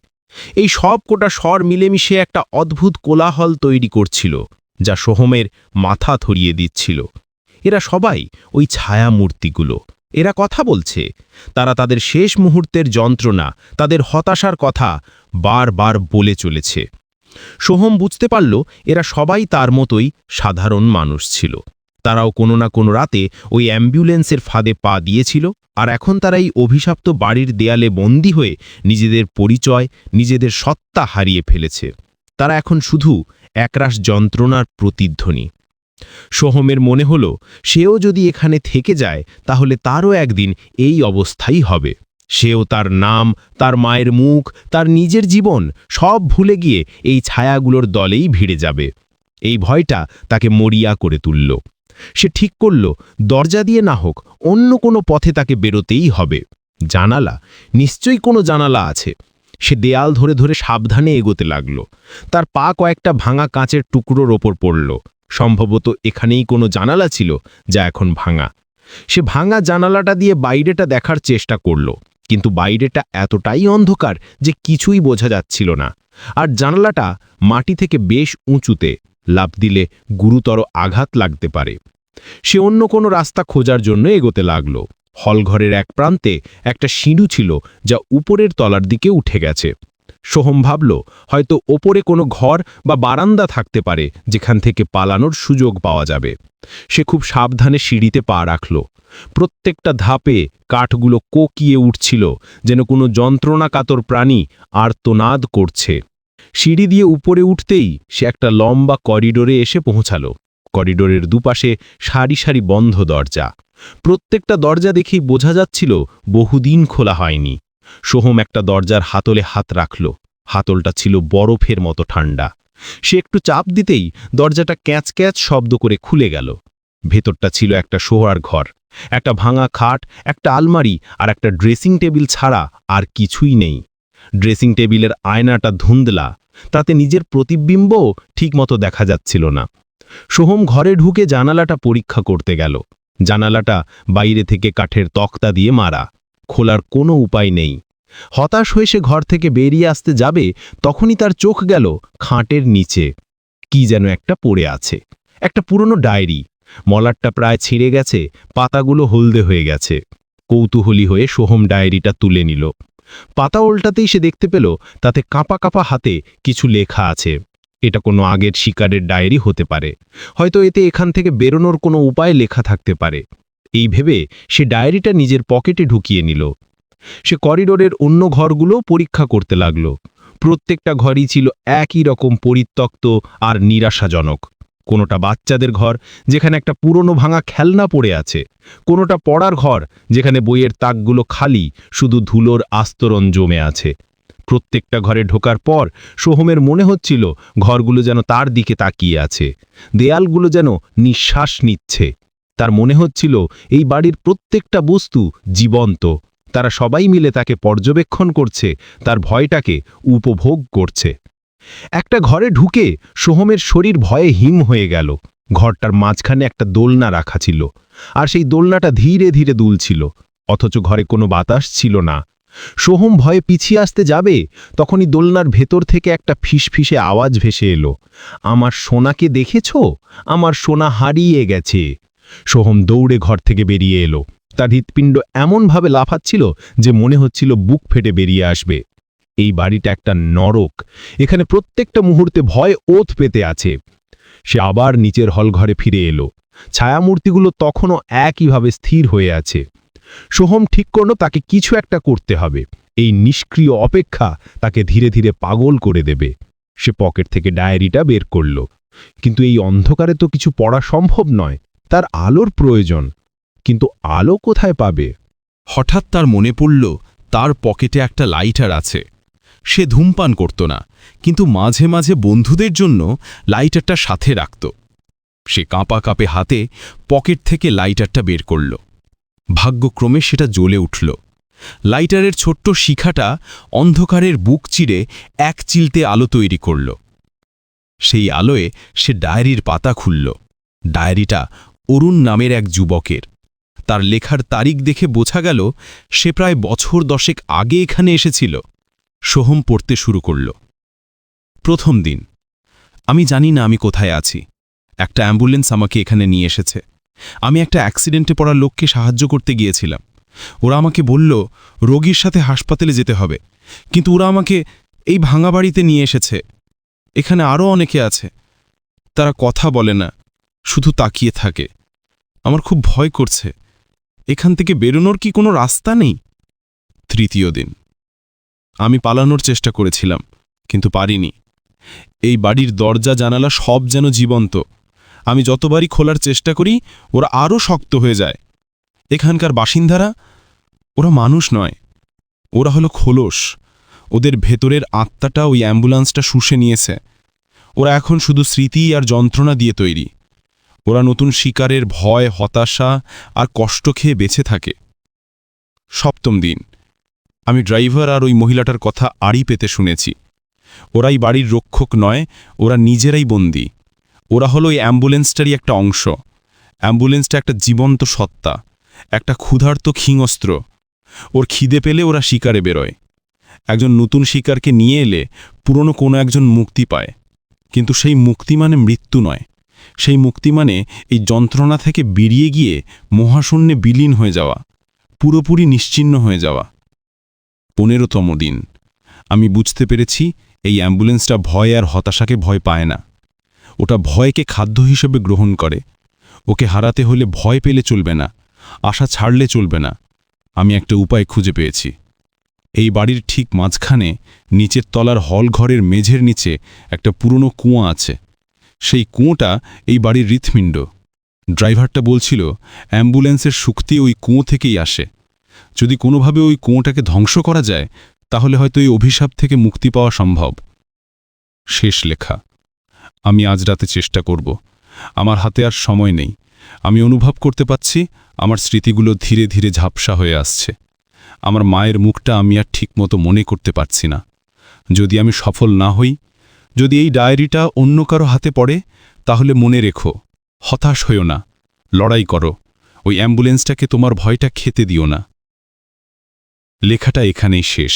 এই সব কোটা স্বর মিলেমিশে একটা অদ্ভুত কোলাহল তৈরি করছিল, যা সোহমের মাথা ধরিয়ে দিচ্ছিল। এরা সবাই ওই ছায়ামূর্তিগুলো। এরা কথা বলছে। তারা তাদের শেষ মুহূর্তের যন্ত্রণা, তাদের হতাশার কথা বারবার বলে চলেছে। সোহম বুঝতে পারল এরা সবাই তার মতোই সাধারণ মানুষ ছিল। তারাও কোনো না কোনো রাতে ওই অ্যাম্বুলেন্সের ফাঁদে পা দিয়েছিল, আর এখন তারা এই অভিশপ্ত বাড়ির দেয়ালে বন্দী হয়ে নিজেদের পরিচয়, নিজেদের সত্তা হারিয়ে ফেলেছে। তারা এখন শুধু একরাশ যন্ত্রণার প্রতিধ্বনি। সোহমের মনে হলো সেও যদি এখানে থেকে যায় তাহলে তারও একদিন এই অবস্থাই হবে। সেও তার নাম, তার মায়ের মুখ, তার নিজের জীবন সব ভুলে গিয়ে এই ছায়াগুলোর দলেই ভিড়ে যাবে। এই ভয়টা তাকে মরিয়া করে তুলল। সে ঠিক করল দরজা দিয়ে না হোক অন্য কোনো পথে তাকে বেরোতেই হবে। জানালা, নিশ্চয়ই কোনো জানালা আছে। সে দেয়াল ধরে ধরে সাবধানে এগোতে লাগল। তার পা কয়েকটা ভাঙা কাঁচের টুকরোর ওপর পড়ল। সম্ভবত এখানেই কোনো জানালা ছিল, যা এখন ভাঙা। সে ভাঙা জানালাটা দিয়ে বাইরেটা দেখার চেষ্টা করল, কিন্তু বাইরেটা এতটাই অন্ধকার যে কিছুই বোঝা যাচ্ছিল না। আর জানালাটা মাটি থেকে বেশ উঁচুতে, লাফ দিলে গুরুতর আঘাত লাগতে পারে। সে অন্য কোনো রাস্তা খোঁজার জন্য এগোতে লাগল। হলঘরের এক প্রান্তে একটা সিঁড়ি ছিল, যা উপরের তলার দিকে উঠে গেছে। সোহম ভাবল, হয়তো ওপরে কোনো ঘর বা বারান্দা থাকতে পারে যেখান থেকে পালানোর সুযোগ পাওয়া যাবে। সে খুব সাবধানে সিঁড়িতে পা রাখল। প্রত্যেকটা ধাপে কাঠগুলো কোকিয়ে উঠছিল, যেন কোনো যন্ত্রণাকাতর প্রাণী আর্তনাদ করছে। সিঁড়ি দিয়ে উপরে উঠতেই সে একটা লম্বা করিডোরে এসে পৌঁছাল। করিডোরের দুপাশে সারি সারি বন্ধ দরজা। প্রত্যেকটা দরজা দেখেই বোঝা যাচ্ছিল বহুদিন খোলা হয়নি। সোহম একটা দরজার হাতলে হাত রাখল। হাতলটা ছিল বরফের মতো ঠান্ডা। সে একটু চাপ দিতেই দরজাটা ক্যাঁচ ক্যাঁচ শব্দ করে খুলে গেল। ভেতরটা ছিল একটা শোয়ার ঘর। একটা ভাঙা খাট, একটা আলমারি আর একটা ড্রেসিং টেবিল ছাড়া আর কিছুই নেই। ড্রেসিং টেবিলের আয়নাটা ধুন্দলা, তাতে নিজের প্রতিবিম্বও ঠিকমতো দেখা যাচ্ছিল না। সোহম ঘরে ঢুকে জানালাটা পরীক্ষা করতে গেল। জানালাটা বাইরে থেকে কাঠের তক্তা দিয়ে মারা, খোলার কোনো উপায় নেই। হতাশ হয়ে সে ঘর থেকে বেরিয়ে আসতে যাবে, তখনই তার চোখ গেল খাটের নিচে। কি যেন একটা পড়ে আছে, একটা পুরনো ডায়েরি। মলাটটা প্রায় ছিঁড়ে গেছে, পাতাগুলো হলদে হয়ে গেছে। কৌতূহলী হয়ে সোহম ডায়েরিটা তুলে নিল। পাতা উল্টাতেই সে দেখতে পেল তাতে কাঁপা কাঁপা হাতে কিছু লেখা আছে। এটা কোনো আগের শিকারের ডায়েরি হতে পারে, হয়তো এতে এখান থেকে বেরোনোর কোনো উপায় লেখা থাকতে পারে। এই ভেবে সে ডায়েরিটা নিজের পকেটে ঢুকিয়ে নিল। সে করিডোরের অন্য ঘরগুলো পরীক্ষা করতে লাগল। প্রত্যেকটা ঘরই ছিল একই রকম পরিত্যক্ত আর নিরাশাজনক। কোনোটা বাচ্চাদের ঘর, যেখানে একটা পুরনো ভাঙা খেলনা পড়ে আছে। কোনোটা পড়ার ঘর, যেখানে বইয়ের তাকগুলো খালি, শুধু ধুলোর আস্তরণ জমে আছে। প্রত্যেকটা ঘরে ঢোকার পর সোহমের মনে হচ্ছিল ঘরগুলো যেন তার দিকে তাকিয়ে আছে। দেয়ালগুলো যেন নিঃশ্বাস নিচ্ছে। তার মনে হচ্ছিল এই বাড়ির প্রত্যেকটা বস্তু জীবন্ত। তারা সবাই মিলে তাকে পর্যবেক্ষণ করছে, তার ভয়টাকে উপভোগ করছে। একটা ঘরে ঢুকে সোহমের শরীর ভয়ে হিম হয়ে গেল। ঘরটার মাঝখানে একটা দোলনা রাখা ছিল, আর সেই দোলনাটা ধীরে ধীরে দুলছিল, অথচ ঘরে কোনো বাতাস ছিল না। সোহম ভয়ে পিছিয়ে আসতে যাবে, তখনই দোলনার ভেতর থেকে একটা ফিসফিসে আওয়াজ ভেসে এলো, আমার সোনাকে দেখেছ? আমার সোনা হারিয়ে গেছে। সোহম দৌড়ে ঘর থেকে বেরিয়ে এলো। তার হৃৎপিণ্ড এমনভাবে লাফাচ্ছিল যে মনে হচ্ছিল বুক ফেটে বেরিয়ে আসবে। এই বাড়িটা একটা নরক। এখানে প্রত্যেকটা মুহূর্তে ভয় ওত পেতে আছে। সে আবার নিচের হলঘরে ফিরে এলো। ছায়ামূর্তিগুলো তখনও একইভাবে স্থির হয়ে আছে। সোহম ঠিক করল তাকে কিছু একটা করতে হবে। এই নিষ্ক্রিয় অপেক্ষা তাকে ধীরে ধীরে পাগল করে দেবে। সে পকেট থেকে ডায়েরিটা বের করল। কিন্তু এই অন্ধকারে তো কিছু পড়া সম্ভব নয়। তার আলোর প্রয়োজন। কিন্তু আলো কোথায় পাবে? হঠাৎ তার মনে পড়ল তার পকেটে একটা লাইটার আছে। সে ধূমপান করত না, কিন্তু মাঝে মাঝে বন্ধুদের জন্য লাইটারটা সাথে রাখত। সে কাঁপা কাঁপে হাতে পকেট থেকে লাইটারটা বের করল। ভাগ্যক্রমে সেটা জ্বলে উঠল। লাইটারের ছোট্ট শিখাটা অন্ধকারের বুক চিরে এক চিলতে আলো তৈরি করল। সেই আলোয় সে ডায়েরির পাতা খুলল। ডায়েরিটা অরুণ নামের এক যুবকের। তার লেখার তারিখ দেখে বোঝা গেল সে প্রায় বছর 10 আগে এখানে এসেছিল। সোহম পড়তে শুরু করল। প্রথম দিন। আমি জানি না আমি কোথায় আছি। একটা অ্যাম্বুলেন্স আমাকে এখানে নিয়ে এসেছে। আমি একটা অ্যাক্সিডেন্টে পড়া লোককে সাহায্য করতে গিয়েছিলাম। ওরা আমাকে বলল রোগীর সাথে হাসপাতালে যেতে হবে, কিন্তু ওরা আমাকে এই ভাঙা বাড়িতে নিয়ে এসেছে। এখানে আরও অনেকে আছে। তারা কথা বলে না, শুধু তাকিয়ে থাকে। আমার খুব ভয় করছে। এখান থেকে বেরোনোর কি কোনো রাস্তা নেই? তৃতীয় দিন। আমি পালানোর চেষ্টা করেছিলাম, কিন্তু পারিনি। এই বাড়ির দরজা জানালা সব যেন জীবন্ত। আমি যতবারই খোলার চেষ্টা করি ওরা আরও শক্ত হয়ে যায়। এখানকার বাসিন্দারা, ওরা মানুষ নয়, ওরা হলো খোলস। ওদের ভেতরের আত্মাটা ওই অ্যাম্বুলেন্সটা শুষে নিয়েছে। ওরা এখন শুধু স্মৃতি আর যন্ত্রণা দিয়ে তৈরি। ওরা নতুন শিকারের ভয়, হতাশা আর কষ্ট খেয়ে বেঁচে থাকে। সপ্তম দিন। আমি ড্রাইভার আর ওই মহিলাটার কথা আড়ি পেতে শুনেছি। ওরাই বাড়ির রক্ষক নয়, ওরা নিজেরাই বন্দী। ওরা হলো এই অ্যাম্বুলেন্সটারই একটা অংশ। অ্যাম্বুলেন্সটা একটা জীবন্ত সত্তা, একটা ক্ষুধার্ত ক্ষিংস্ত্র। ওর খিদে পেলে ওরা শিকারে বেরোয়। একজন নতুন শিকারকে নিয়ে এলে পুরনো কোনো একজন মুক্তি পায়, কিন্তু সেই মুক্তি মানে মৃত্যু নয়। সেই মুক্তি মানে এই যন্ত্রণা থেকে বেরিয়ে গিয়ে মহাশূন্যে বিলীন হয়ে যাওয়া, পুরোপুরি নিশ্চিহ্ন হয়ে যাওয়া। 15তম দিন আমি বুঝতে পেরেছি এই অ্যাম্বুলেন্সটা ভয় আর হতাশাকে ভয় পায় না। ওটা ভয়কে খাদ্য হিসেবে গ্রহণ করে। ওকে হারাতে হলে ভয় পেলে চলবে না, আশা ছাড়লে চলবে না। আমি একটা উপায় খুঁজে পেয়েছি। এই বাড়ির ঠিক মাঝখানে নিচের তলার হল ঘরের মেঝের নিচে একটা পুরনো কুঁয়া আছে। সেই কুঁয়োটা এই বাড়ির হৃৎপিণ্ড। ড্রাইভারটা বলছিল অ্যাম্বুলেন্সের শক্তি ওই কুঁয়ো থেকেই আসে। যদি কোনোভাবে ওই কুঁয়োটাকে ধ্বংস করা যায়, তাহলে হয়তো এই অভিশাপ থেকে মুক্তি পাওয়া সম্ভব। শেষ লেখা। আমি আজ রাতে চেষ্টা করব। আমার হাতে আর সময় নেই। আমি অনুভব করতে পাচ্ছি আমার স্মৃতিগুলো ধীরে ধীরে ঝাপসা হয়ে আসছে। আমার মায়ের মুখটা আমি আর ঠিকমতো মনে করতে পারছি না। যদি আমি সফল না হই, যদি এই ডায়েরিটা অন্য কারো হাতে পড়ে, তাহলে মনে রেখো, হতাশ হইও না, লড়াই করো। ওই অ্যাম্বুলেন্সটাকে তোমার ভয়টা খেতে দিও না। লেখাটা এখানেই শেষ।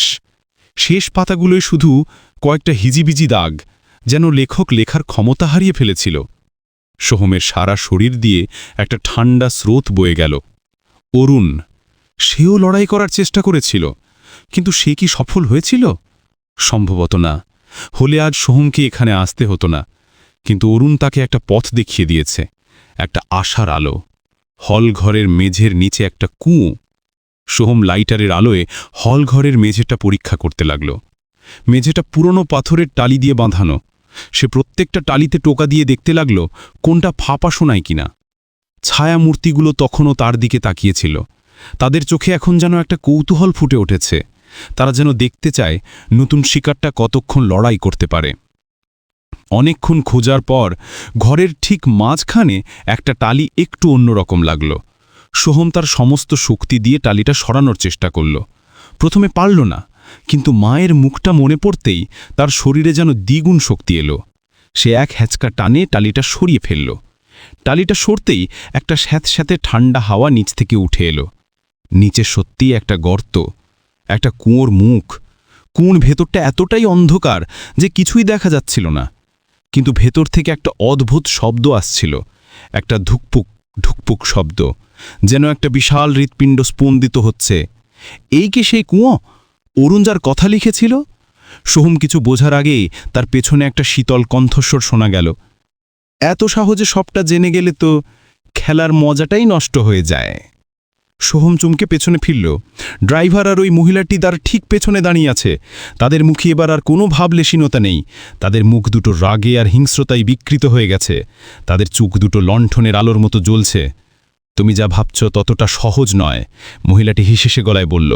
শেষ পাতাগুলোই শুধু কয়েকটা হিজিবিজি দাগ, যেন লেখক লেখার ক্ষমতা হারিয়ে ফেলেছিল। সোহমের সারা শরীর দিয়ে একটা ঠান্ডা স্রোত বয়ে গেল। অরুণ, সেও লড়াই করার চেষ্টা করেছিল, কিন্তু সে কি সফল হয়েছিল? সম্ভবত না। হলে আজ সোহমকে এখানে আসতে হতো না। কিন্তু অরুণ তাকে একটা পথ দেখিয়ে দিয়েছে, একটা আশার আলো। হল ঘরের মেঝের নিচে একটা কুঁয়ো। সোহম লাইটারের আলোয় হল ঘরের মেঝেটা পরীক্ষা করতে লাগল। মেঝেটা পুরনো পাথরের টালি দিয়ে বাঁধানো। সে প্রত্যেকটা টালিতে টোকা দিয়ে দেখতে লাগল কোনটা ফাঁপা শোনায় কিনা। ছায়া মূর্তিগুলো তখনও তার দিকে তাকিয়েছিল। তাদের চোখে এখন যেন একটা কৌতূহল ফুটে উঠেছে। তারা যেন দেখতে চায় নতুন শিকারটা কতক্ষণ লড়াই করতে পারে। অনেকক্ষণ খোঁজার পর ঘরের ঠিক মাঝখানে একটা টালি একটু অন্যরকম লাগল। সোহম তার সমস্ত শক্তি দিয়ে টালিটা সরানোর চেষ্টা করল। প্রথমে পারল না, কিন্তু মায়ের মুখটা মনে পড়তেই তার শরীরে যেন দ্বিগুণ শক্তি এলো। সে এক হ্যাচকা টানে টালিটা সরিয়ে ফেলল। টালিটা সরতেই একটা স্যাঁতস্যাঁতে ঠান্ডা হাওয়া নিচ থেকে উঠে এলো। নিচে সত্যিই একটা গর্ত, একটা কুঁয়োর মুখ। কুঁয়োর ভেতরটা এতটাই অন্ধকার যে কিছুই দেখা যাচ্ছিল না, কিন্তু ভেতর থেকে একটা অদ্ভুত শব্দ আসছিল, একটা ধুকপুক ঢুকপুক শব্দ, যেন একটা বিশাল হৃৎপিণ্ড স্পন্দিত হচ্ছে। এই কি সেই কুঁয়ো অরুণ যার কথা লিখেছিল? সোহম কিছু বোঝার আগেই তার পেছনে একটা শীতল কণ্ঠস্বর শোনা গেল, এত সহজে সবটা জেনে গেলে তো খেলার মজাটাই নষ্ট হয়ে যায়। সোহম চমকে পেছনে ফিরল। ড্রাইভার আর ওই মহিলাটি তার ঠিক পেছনে দাঁড়িয়ে আছে। তাদের মুখে এবার আর কোনো ভাবলেশীনতা নেই। তাদের মুখ দুটো রাগে আর হিংস্রতায় বিকৃত হয়ে গেছে। তাদের চোখ দুটো লণ্ঠনের আলোর মতো জ্বলছে। তুমি যা ভাবছ ততটা সহজ নয়, মহিলাটি হেসে গলায় বলল।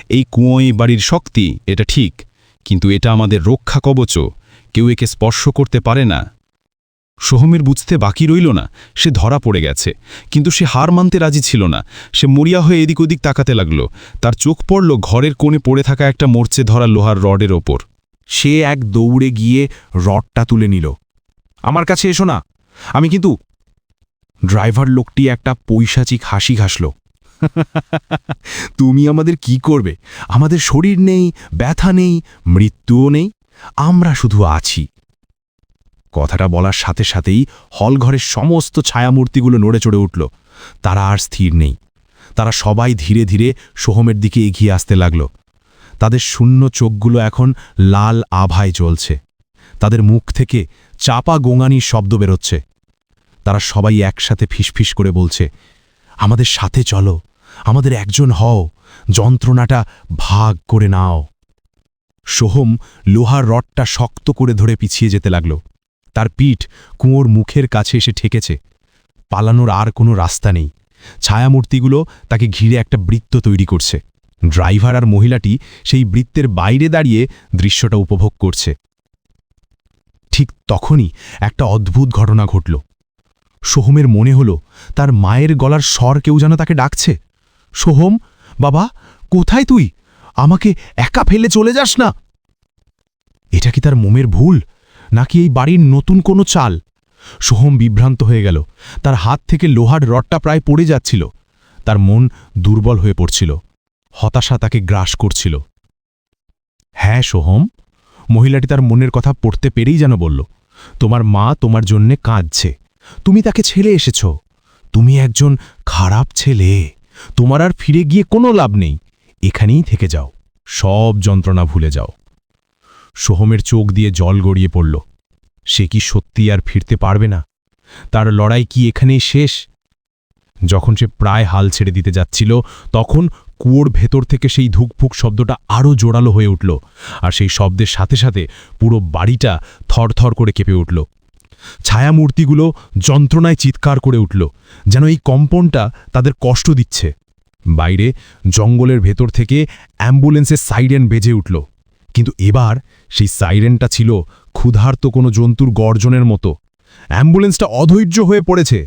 এই কুঁয়োই বাড়ির শক্তি, এটা ঠিক, কিন্তু এটা আমাদের রক্ষা কবচ। কেউ একে স্পর্শ করতে পারে না। সোহমের বুঝতে বাকি রইল না, সে ধরা পড়ে গেছে, কিন্তু সে হার মানতে রাজি ছিল না। সে মরিয়া হয়ে এদিক ওদিক তাকাতে লাগল। তার চোখ পড়ল ঘরের কোণে পড়ে থাকা একটা মরচে ধরা লোহার রডের ওপর। সে এক দৌড়ে গিয়ে রডটা তুলে নিল। আমার কাছে এসো না, আমি কিন্তু। ড্রাইভার লোকটি একটা পৈশাচিক হাসি হাসল। তুমি আমাদের কি করবে? আমাদের শরীর নেই, ব্যথা নেই, মৃত্যুও নেই, আমরা শুধু আছি। কথাটা বলার সাথে সাথেই হলঘরের সমস্ত ছায়ামূর্তিগুলো নড়ে চড়ে উঠল। তারা আর স্থির নেই। তারা সবাই ধীরে ধীরে সোহমের দিকে এগিয়ে আসতে লাগল। তাদের শূন্য চোখগুলো এখন লাল আভায় জ্বলছে। তাদের মুখ থেকে চাপা গোঙানির শব্দ বেরোচ্ছে। তারা সবাই একসাথে ফিসফিস করে বলছে, আমাদের সাথে চলো, আমাদের একজন হও, যন্ত্রণাটা ভাগ করে নাও। সোহম লোহার রডটা শক্ত করে ধরে পিছিয়ে যেতে লাগল। তার পিঠ কুঁয়োর মুখের কাছে এসে ঠেকেছে। পালানোর আর কোনো রাস্তা নেই। ছায়ামূর্তিগুলো তাকে ঘিরে একটা বৃত্ত তৈরি করছে। ড্রাইভার আর মহিলাটি সেই বৃত্তের বাইরে দাঁড়িয়ে দৃশ্যটা উপভোগ করছে। ঠিক তখনই একটা অদ্ভুত ঘটনা ঘটল। সোহমের মনে হলো তার মায়ের গলার স্বর কেউ যেন তাকে ডাকছে। সোহম, বাবা, কোথায় তুই? আমাকে একা ফেলে চলে যাস না। এটা কি তার মোমের ভুল, নাকি এই বাড়ির নতুন কোনো চাল? সোহম বিভ্রান্ত হয়ে গেল। তার হাত থেকে লোহার রডটা প্রায় পড়ে যাচ্ছিল। তার মন দুর্বল হয়ে পড়ছিল। হতাশা তাকে গ্রাস করছিল। হ্যাঁ সোহম, মহিলাটি তার মনের কথা পড়তে পেরেই যেন বলল, তোমার মা তোমার জন্যে কাঁদছে। তুমি তাকে ছেড়ে এসেছ। তুমি একজন খারাপ ছেলে। তোমার আর ফিরে গিয়ে কোনো লাভ নেই। এখানেই থেকে যাও, সব যন্ত্রণা ভুলে যাও। সোহমের চোখ দিয়ে জল গড়িয়ে পড়ল। সে কি সত্যি আর ফিরতে পারবে না? তার লড়াই কি এখানেই শেষ? যখন সে প্রায় হাল ছেড়ে দিতে যাচ্ছিল, তখন কুয়োর ভেতর থেকে সেই ধুকফুক শব্দটা আরও জোরালো হয়ে উঠল, আর সেই শব্দের সাথে সাথে পুরো বাড়িটা থরথর করে কেঁপে উঠল। ছায়ামূর্তিগুলো যন্ত্রণায় চিৎকার করে উঠল, যেন এই কম্পনটা তাদের কষ্ট দিচ্ছে। বাইরে জঙ্গলের ভেতর থেকে অ্যাম্বুলেন্সের সাইরেন বেজে উঠল, কিন্তু এবার সেই সাইরেনটা ছিল ক্ষুধার্ত কোনো জন্তুর গর্জনের মতো। অ্যাম্বুলেন্সটা অধৈর্য হয়ে পড়েছে।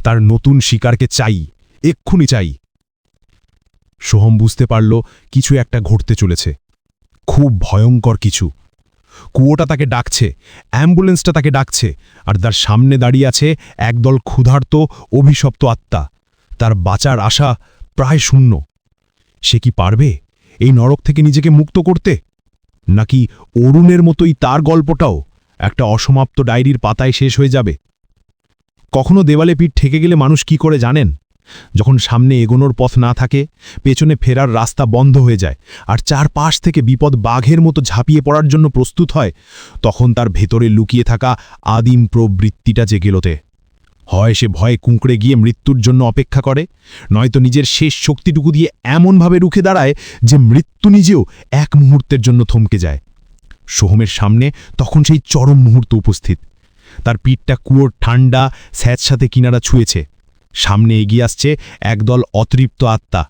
তার নতুন শিকারকে চাই, এক্ষুনি চাই। সোহম বুঝতে পারল কিছু একটা ঘটতে চলেছে, খুব ভয়ঙ্কর কিছু। কুয়োটা তাকে ডাকছে, অ্যাম্বুলেন্সটা তাকে ডাকছে, আর তার সামনে দাঁড়িয়ে আছে একদল ক্ষুধার্ত অভিশপ্ত আত্মা। তার বাঁচার আশা প্রায় শূন্য। সে কি পারবে এই নরক থেকে নিজেকে মুক্ত করতে? নাকি অরুণের মতোই তার গল্পটাও একটা অসমাপ্ত ডায়েরির পাতায় শেষ হয়ে যাবে? কখনো দেওয়ালে পিঠ ঠেকে গেলে মানুষ কি করে জানেন? যখন সামনে এগোনোর পথ না থাকে, পেছনে ফেরার রাস্তা বন্ধ হয়ে যায়, আর চারপাশ থেকে বিপদ বাঘের মতো ঝাঁপিয়ে পড়ার জন্য প্রস্তুত হয়, তখন তার ভেতরে লুকিয়ে থাকা আদিম প্রবৃত্তিটা জেগে ওঠে। হয় সে ভয়ে কুঁকড়ে গিয়ে মৃত্যুর জন্য অপেক্ষা করে, নয়তো নিজের শেষ শক্তিটুকু দিয়ে এমনভাবে রুখে দাঁড়ায় যে মৃত্যু নিজেও এক মুহূর্তের জন্য থমকে যায়। সোহমের সামনে তখন সেই চরম মুহূর্ত উপস্থিত। তার পিঠটা কুয়োর ঠান্ডা স্যাঁতসাথে কিনারা ছুঁয়েছে। সামনে এগিয়ে আসছে একদল অতৃপ্ত আত্মা,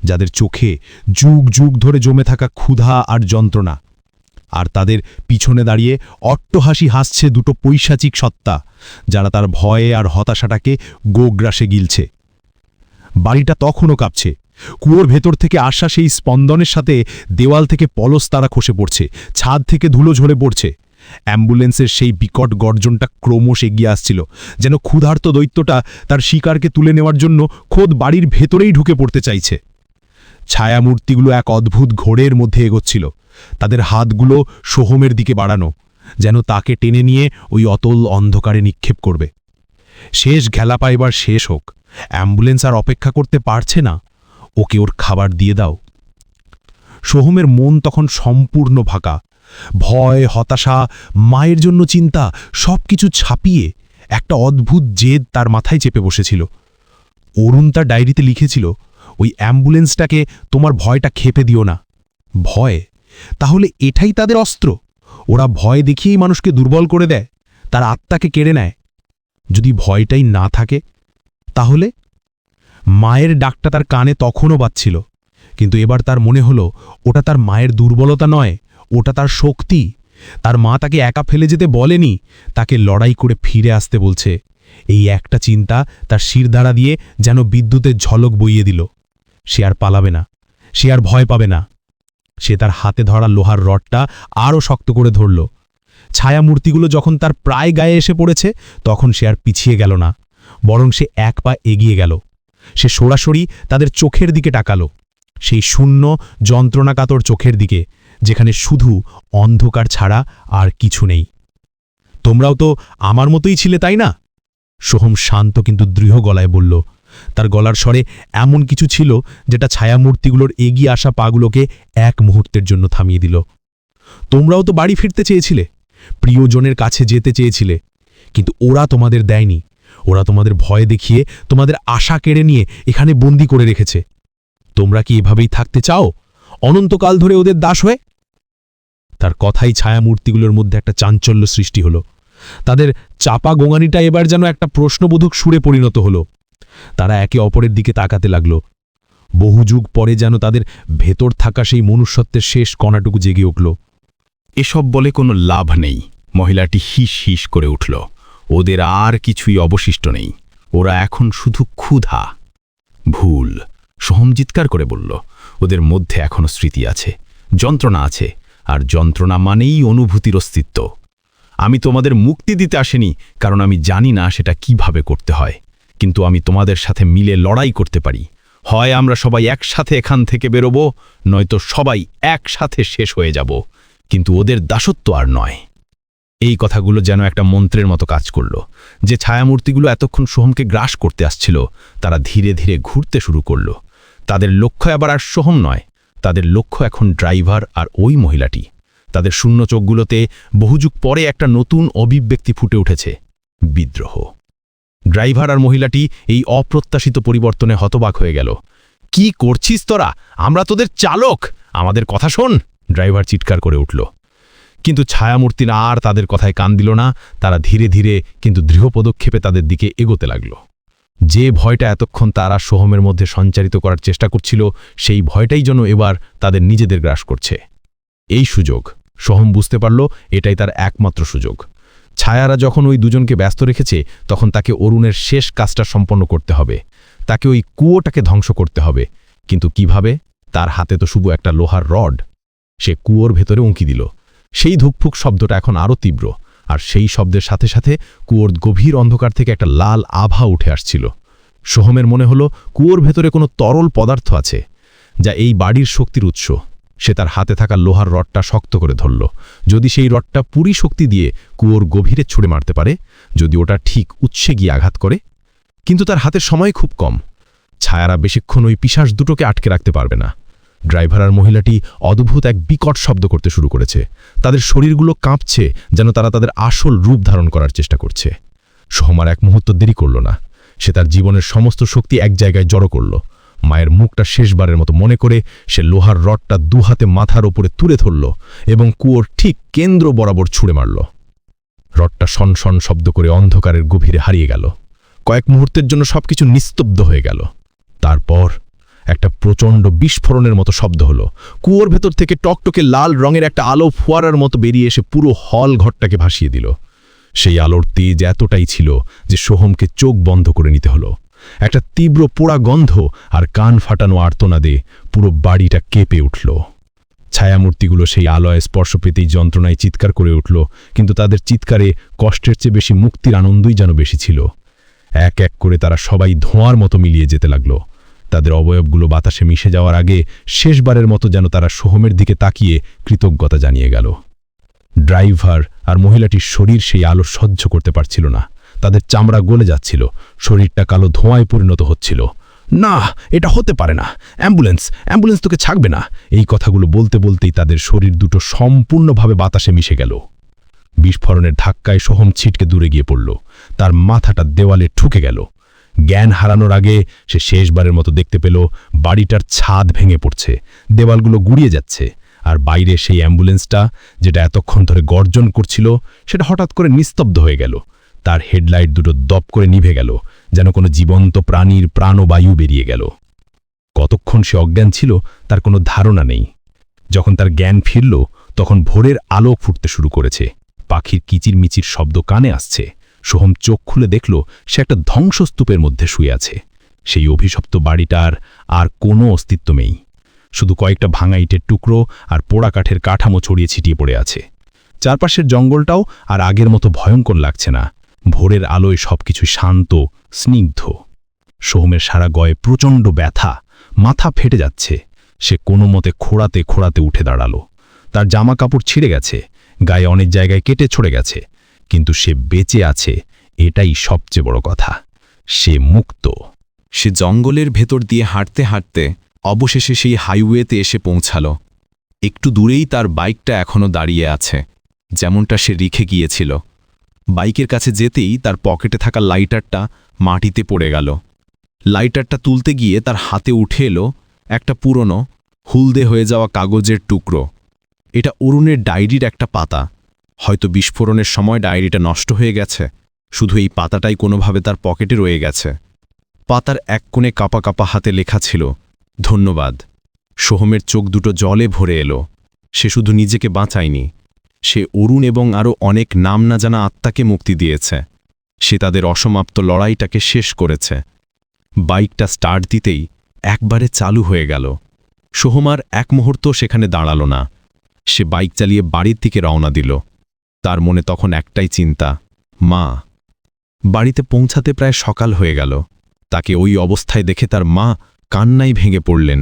যাদের চোখে যুগ যুগ ধরে জমে থাকা ক্ষুধা আর যন্ত্রণা। আর তাদের পিছনে দাঁড়িয়ে অট্টহাসি হাসছে দুটো পৈশাচিক সত্তা, যারা তার ভয়ে আর হতাশাটাকে গোগ্রাসে গিলছে। বাড়িটা তখনও কাঁপছে। কুয়োর ভেতর থেকে আসা সেই স্পন্দনের সাথে দেওয়াল থেকে পলস্তারা খসে পড়ছে, ছাদ থেকে ধুলো ঝরে পড়ছে। অ্যাম্বুলেন্সের সেই বিকট গর্জনটা ক্রমশ এগিয়ে আসছিল, যেন ক্ষুধার্ত দৈত্যটা তার শিকারকে তুলে নেওয়ার জন্য খোদ বাড়ির ভেতরেই ঢুকে পড়তে চাইছে। ছায়ামূর্তিগুলো এক অদ্ভুত ঘোরের মধ্যে এগোচ্ছিল, তাদের হাতগুলো সোহমের দিকে বাড়ানো, যেন তাকে টেনে নিয়ে ওই অতল অন্ধকারে নিক্ষেপ করবে। শেষ ঘেলাপা এবার শেষ হোক। অ্যাম্বুলেন্স আর অপেক্ষা করতে পারছে না। ওকে ওর খাবার দিয়ে দাও। সোহমের মন তখন সম্পূর্ণ ফাঁকা। ভয়, হতাশা, মায়ের জন্য চিন্তা সবকিছু ছাপিয়ে একটা অদ্ভুত জেদ তার মাথায় চেপে বসেছিল। অরুণ তার ডায়েরিতে লিখেছিল, ওই অ্যাম্বুলেন্সটাকে তোমার ভয়টা খেপে দিও না। ভয়? তাহলে এটাই তাদের অস্ত্র? ওরা ভয় দেখিয়েই মানুষকে দুর্বল করে দেয়, তার আত্মাকে কেড়ে নেয়। যদি ভয়টাই না থাকে, তাহলে? মায়ের ডাকটা তার কানে তখনও বাজছিল, কিন্তু এবার তার মনে হলো ওটা তার মায়ের দুর্বলতা নয়, ওটা তার শক্তি। তার মা তাকে একা ফেলে যেতে বলেনি, তাকে লড়াই করে ফিরে আসতে বলছে। এই একটা চিন্তা তার শিরদাঁড়া দিয়ে যেন বিদ্যুতের ঝলক বইয়ে দিল। সে আর পালাবে না, সে আর ভয় পাবে না। সে তার হাতে ধরা লোহার রডটা আরও শক্ত করে ধরল। ছায়ামূর্তিগুলো যখন তার প্রায় গায়ে এসে পড়েছে, তখন সে আর পিছিয়ে গেল না, বরং সে এক পা এগিয়ে গেল। সে সরাসরি তাদের চোখের দিকে তাকালো, সেই শূন্য যন্ত্রণাকাতর চোখের দিকে, যেখানে শুধু অন্ধকার ছাড়া আর কিছু নেই। তোমরাও তো আমার মতোই ছিলে, তাই না? সোহম শান্ত কিন্তু দৃঢ় গলায় বলল। তার গলার স্বরে এমন কিছু ছিল যেটা ছায়ামূর্তিগুলোর এগিয়ে আসা পাগুলোকে এক মুহূর্তের জন্য থামিয়ে দিল। তোমরাও তো বাড়ি ফিরতে চেয়েছিলে, প্রিয়জনের কাছে যেতে চেয়েছিলে, কিন্তু ওরা তোমাদের দেয়নি। ওরা তোমাদের ভয় দেখিয়ে তোমাদের আশা কেড়ে নিয়ে এখানে বন্দি করে রেখেছে। তোমরা কি এভাবেই থাকতে চাও, অনন্তকাল ধরে ওদের দাস হয়ে? তার কথাই ছায়ামূর্তিগুলোর মধ্যে একটা চাঞ্চল্য সৃষ্টি হলো। তাদের চাপা গোঙানিটা এবার যেন একটা প্রশ্নবোধক সুরে পরিণত হলো। তারা একে অপরের দিকে তাকাতে লাগল। বহু যুগ পরে যেন তাদের ভেতর থাকা সেই মনুষ্যত্বের শেষ কণাটুকু জেগে উঠল। এসব বলে কোনো লাভ নেই। মহিলাটি হিস হিস করে উঠল। ওদের আর কিছুই অবশিষ্ট নেই। ওরা এখন শুধু ক্ষুধা, ভুল সোহম চিৎকার করে বলল, ওদের মধ্যে এখনো স্মৃতি আছে, যন্ত্রণা আছে, আর যন্ত্রণা মানেই অনুভূতির অস্তিত্ব। আমি তোমাদের মুক্তি দিতে আসেনি, কারণ আমি জানি না সেটা কিভাবে করতে হয়, কিন্তু আমি তোমাদের সাথে মিলে লড়াই করতে পারি। হয় আমরা সবাই একসাথে এখান থেকে বেরোবো, নয়তো সবাই একসাথে শেষ হয়ে যাব, কিন্তু ওদের দাসত্ব আর নয়। এই কথাগুলো যেন একটা মন্ত্রের মতো কাজ করল। যে ছায়ামূর্তিগুলো এতক্ষণ সোহমকে গ্রাস করতে আসছিল, তারা ধীরে ধীরে ঘুরতে শুরু করল। তাদের লক্ষ্য এবার আর সোহম নয়, তাদের লক্ষ্য এখন ড্রাইভার আর ওই মহিলাটি। তাদের শূন্য চোখগুলোতে বহুযুগ পরে একটা নতুন অভিব্যক্তি ফুটে উঠেছে, বিদ্রোহ। ড্রাইভার আর মহিলাটি এই অপ্রত্যাশিত পরিবর্তনে হতবাক হয়ে গেল। কি করছিস তোরা? আমরা তোদের চালক, আমাদের কথা শোন, ড্রাইভার চিৎকার করে উঠল। কিন্তু ছায়ামূর্তিরা আর তাদের কথায় কান দিল না। তারা ধীরে ধীরে কিন্তু দৃঢ় পদক্ষেপে তাদের দিকে এগোতে লাগল। যে ভয়টা এতক্ষণ তারা সোহমের মধ্যে সঞ্চারিত করার চেষ্টা করছিল, সেই ভয়টাই যেন এবার তাদের নিজেদের গ্রাস করছে। এই সুযোগ, সোহম বুঝতে পারল এটাই তার একমাত্র সুযোগ। ছায়ারা যখন ওই দুজনকে ব্যস্ত রেখেছে, তখন তাকে অরুণের শেষ কাজটা সম্পন্ন করতে হবে। তাকে ওই কুয়োটাকে ধ্বংস করতে হবে। কিন্তু কিভাবে? তার হাতে তো শুধু একটা লোহার রড। সে কুয়োর ভেতরে উঁকি দিল। সেই ধুকফুক শব্দটা এখন আরও তীব্র, আর সেই শব্দের সাথে সাথে কুয়োর গভীর অন্ধকার থেকে একটা লাল আভা উঠে আসছিল। সোহমের মনে হলো কুয়োর ভেতরে কোনো তরল পদার্থ আছে, যা এই বাড়ির শক্তির উৎস। সে তার হাতে থাকা লোহার রডটা শক্ত করে ধরল। যদি সেই রডটা পুরি শক্তি দিয়ে কুয়োর গভীরে ছুঁড়ে মারতে পারে, যদি ওটা ঠিক উৎসে গিয়ে আঘাত করে। কিন্তু তার হাতের সময় খুব কম। ছায়ারা বেশিক্ষণ ওই পিশাচ দুটোকে আটকে রাখতে পারবে না। ড্রাইভার আর মহিলাটি অদ্ভুত এক বিকট শব্দ করতে শুরু করেছে। তাদের শরীরগুলো কাঁপছে, যেন তারা তাদের আসল রূপ ধারণ করার চেষ্টা করছে। সোহম আর এক মুহূর্ত দেরি করল না। সে তার জীবনের সমস্ত শক্তি এক জায়গায় জড়ো করল। মায়ের মুখটা শেষবারের মতো মনে করে সে লোহার রডটা দুহাতে মাথার ওপরে তুলে ধরল এবং কুয়োর ঠিক কেন্দ্র বরাবর ছুঁড়ে মারল। রডটা শনশন শব্দ করে অন্ধকারের গভীরে হারিয়ে গেল। কয়েক মুহূর্তের জন্য সবকিছু নিস্তব্ধ হয়ে গেল। তারপর একটা প্রচণ্ড বিস্ফোরণের মতো শব্দ হলো। কুয়োর ভেতর থেকে টকটকে লাল রঙের একটা আলো ফোয়ারার মতো বেরিয়ে এসে পুরো হল ঘরটাকে ভাসিয়ে দিল। সেই আলোর তেজ এতটাই ছিল যে সোহমকে চোখ বন্ধ করে নিতে হলো। একটা তীব্র পোড়া গন্ধ আর কান ফাটানো আর্তনাদে পুরো বাড়িটা কেঁপে উঠল। ছায়ামূর্তিগুলো সেই আলোয় স্পর্শ পেতেই যন্ত্রণায় চিৎকার করে উঠল, কিন্তু তাদের চিৎকারে কষ্টের চেয়ে বেশি মুক্তির আনন্দই যেন বেশি ছিল। এক এক করে তারা সবাই ধোঁয়ার মতো মিলিয়ে যেতে লাগল। তাদের অবয়বগুলো বাতাসে মিশে যাওয়ার আগে শেষবারের মতো যেন তারা সোহমের দিকে তাকিয়ে কৃতজ্ঞতা জানিয়ে গেল। ড্রাইভার আর মহিলাটির শরীর সেই আলো সহ্য করতে পারছিল না। তাদের চামড়া গলে যাচ্ছিল, শরীরটা কালো ধোঁয়ায় পরিণত হচ্ছিল। না, এটা হতে পারে না, অ্যাম্বুলেন্স তোকে ছাড়বে না। এই কথাগুলো বলতে বলতেই তাদের শরীর দুটো সম্পূর্ণভাবে বাতাসে মিশে গেল। বিস্ফোরণের ধাক্কায় সোহম ছিটকে দূরে গিয়ে পড়ল। তার মাথাটা দেওয়ালে ঠুকে গেল। জ্ঞান হারানোর আগে সে শেষবারের মতো দেখতে পেল বাড়িটার ছাদ ভেঙে পড়ছে, দেওয়ালগুলো গুড়িয়ে যাচ্ছে, আর বাইরে সেই অ্যাম্বুলেন্সটা, যেটা এতক্ষণ ধরে গর্জন করছিল, সেটা হঠাৎ করে নিস্তব্ধ হয়ে গেল। তার হেডলাইট দুটো দপ করে নিভে গেল, যেন কোনো জীবন্ত প্রাণীর প্রাণবায়ু বেরিয়ে গেল। কতক্ষণ সে অজ্ঞান ছিল তার কোনো ধারণা নেই। যখন তার জ্ঞান ফিরল, তখন ভোরের আলো ফুটতে শুরু করেছে। পাখির কিচিরমিচির শব্দ কানে আসছে। সোহম চোখ খুলে দেখল সে একটা ধ্বংসস্তূপের মধ্যে শুয়ে আছে। সেই অভিশপ্ত বাড়িটার আর কোনো অস্তিত্ব নেই। শুধু কয়েকটা ভাঙা ইটের টুকরো আর পোড়া কাঠের কাঠামো ছড়িয়ে ছিটিয়ে পড়ে আছে। চারপাশের জঙ্গলটাও আর আগের মতো ভয়ঙ্কর লাগছে না। ভোরের আলোয় সবকিছু শান্ত, স্নিগ্ধ। সোহমের সারা গয়ে প্রচণ্ড ব্যথা, মাথা ফেটে যাচ্ছে। সে কোনো মতে খোঁড়াতে খোঁড়াতে উঠে দাঁড়ালো। তার জামা কাপড় ছিঁড়ে গেছে, গায়ে অনেক জায়গায় কেটে ছড়ে গেছে, কিন্তু সে বেঁচে আছে, এটাই সবচেয়ে বড় কথা। সে মুক্ত। সে জঙ্গলের ভেতর দিয়ে হাঁটতে হাঁটতে অবশেষে সেই হাইওয়েতে এসে পৌঁছাল। একটু দূরেই তার বাইকটা এখনও দাঁড়িয়ে আছে, যেমনটা সে রেখে গিয়েছিল। বাইকের কাছে যেতেই তার পকেটে থাকা লাইটারটা মাটিতে পড়ে গেল। লাইটারটা তুলতে গিয়ে তার হাতে উঠে এলো একটা পুরনো, হুলদে হয়ে যাওয়া কাগজের টুকরো। এটা অরুণের ডায়েরির একটা পাতা। হয়তো বিস্ফোরণের সময় ডায়েরিটা নষ্ট হয়ে গেছে, শুধু এই পাতাটাই কোনোভাবে তার পকেটে রয়ে গেছে। পাতার এক কোণে কাপা কাপা হাতে লেখা ছিল, ধন্যবাদ। সোহমের চোখ দুটো জলে ভরে এলো। সে শুধু নিজেকে বাঁচায়নি, সে অরুণ এবং আরও অনেক নাম না জানা আত্মাকে মুক্তি দিয়েছে। সে তাদের অসমাপ্ত লড়াইটাকে শেষ করেছে। বাইকটা স্টার্ট দিতেই একবারে চালু হয়ে গেল। সোহম আর এক মুহূর্ত সেখানে দাঁড়াল না। সে বাইক চালিয়ে বাড়ির দিকে রওনা দিল। তার মনে তখন একটাই চিন্তা, মা। বাড়িতে পৌঁছাতে প্রায় সকাল হয়ে গেল। তাকে ওই অবস্থায় দেখে তার মা কান্নায় ভেঙে পড়লেন।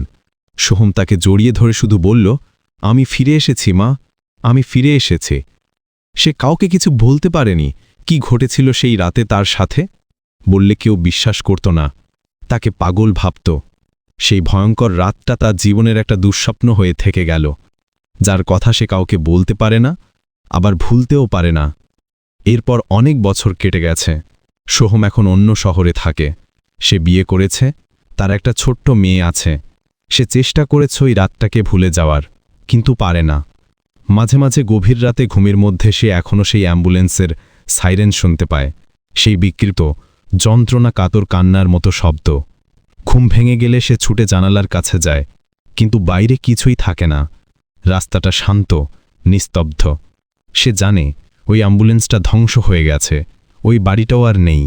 সোহম তাকে জড়িয়ে ধরে শুধু বলল, আমি ফিরে এসেছি মা, আমি ফিরে এসেছি। সে কাউকে কিছু বলতে পারেনি কি ঘটেছিল সেই রাতে তার সাথে। বললে কেউ বিশ্বাস করত না, তাকে পাগল ভাবত। সেই ভয়ঙ্কর রাতটা তার জীবনের একটা দুঃস্বপ্ন হয়ে থেকে গেল, যার কথা সে কাউকে বলতে পারে না, আবার ভুলতেও পারে না। এরপর অনেক বছর কেটে গেছে। সোহম এখন অন্য শহরে থাকে। সে বিয়ে করেছে, তার একটা ছোট্ট মেয়ে আছে। সে চেষ্টা করেছে ওই রাতটাকে ভুলে যাওয়ার, কিন্তু পারে না। মাঝে মাঝে গভীর রাতে ঘুমের মধ্যে সে এখনও সেই অ্যাম্বুলেন্সের সাইরেন শুনতে পায়, সেই বিকৃত যন্ত্রণা কাতর কান্নার মতো শব্দ। ঘুম ভেঙে গেলে সে ছুটে জানালার কাছে যায়, কিন্তু বাইরে কিছুই থাকে না। রাস্তাটা শান্ত, নিস্তব্ধ। সে জানে ওই অ্যাম্বুলেন্সটা ধ্বংস হয়ে গেছে, ওই বাড়িটাও আর নেই,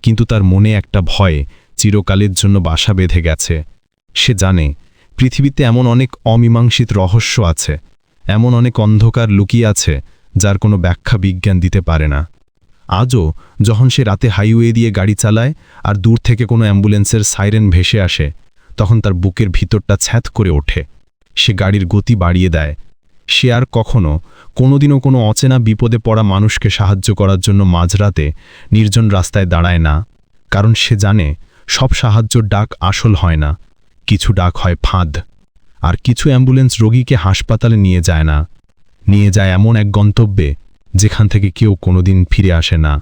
কিন্তু তার মনে একটা ভয় চিরকালের জন্য বাসা বেঁধে গেছে। সে জানে পৃথিবীতে এমন অনেক অমীমাংসিত রহস্য আছে, এমন অনেক অন্ধকার লুকিয়ে আছে যার কোনো ব্যাখ্যা বিজ্ঞান দিতে পারে না। আজও যখন সে রাতে হাইওয়ে দিয়ে গাড়ি চালায় আর দূর থেকে কোনো অ্যাম্বুলেন্সের সাইরেন ভেসে আসে, তখন তার বুকের ভিতরটা ছ্যাঁত করে ওঠে। সে গাড়ির গতি বাড়িয়ে দেয়। সে আর কোনোদিনও কোনো অচেনা বিপদে পড়া মানুষকে সাহায্য করার জন্য মাঝরাতে নির্জন রাস্তায় দাঁড়ায় না, কারণ সে জানে সব সাহায্যর ডাক আসল হয় না, কিছু ডাক হয় ফাঁদ। আর কিছু অ্যাম্বুলেন্স রোগীকে হাসপাতালে নিয়ে যায় না, নিয়ে যায় এমন এক গন্তব্যে যেখান থেকে কেউ কোনোদিন ফিরে আসে না।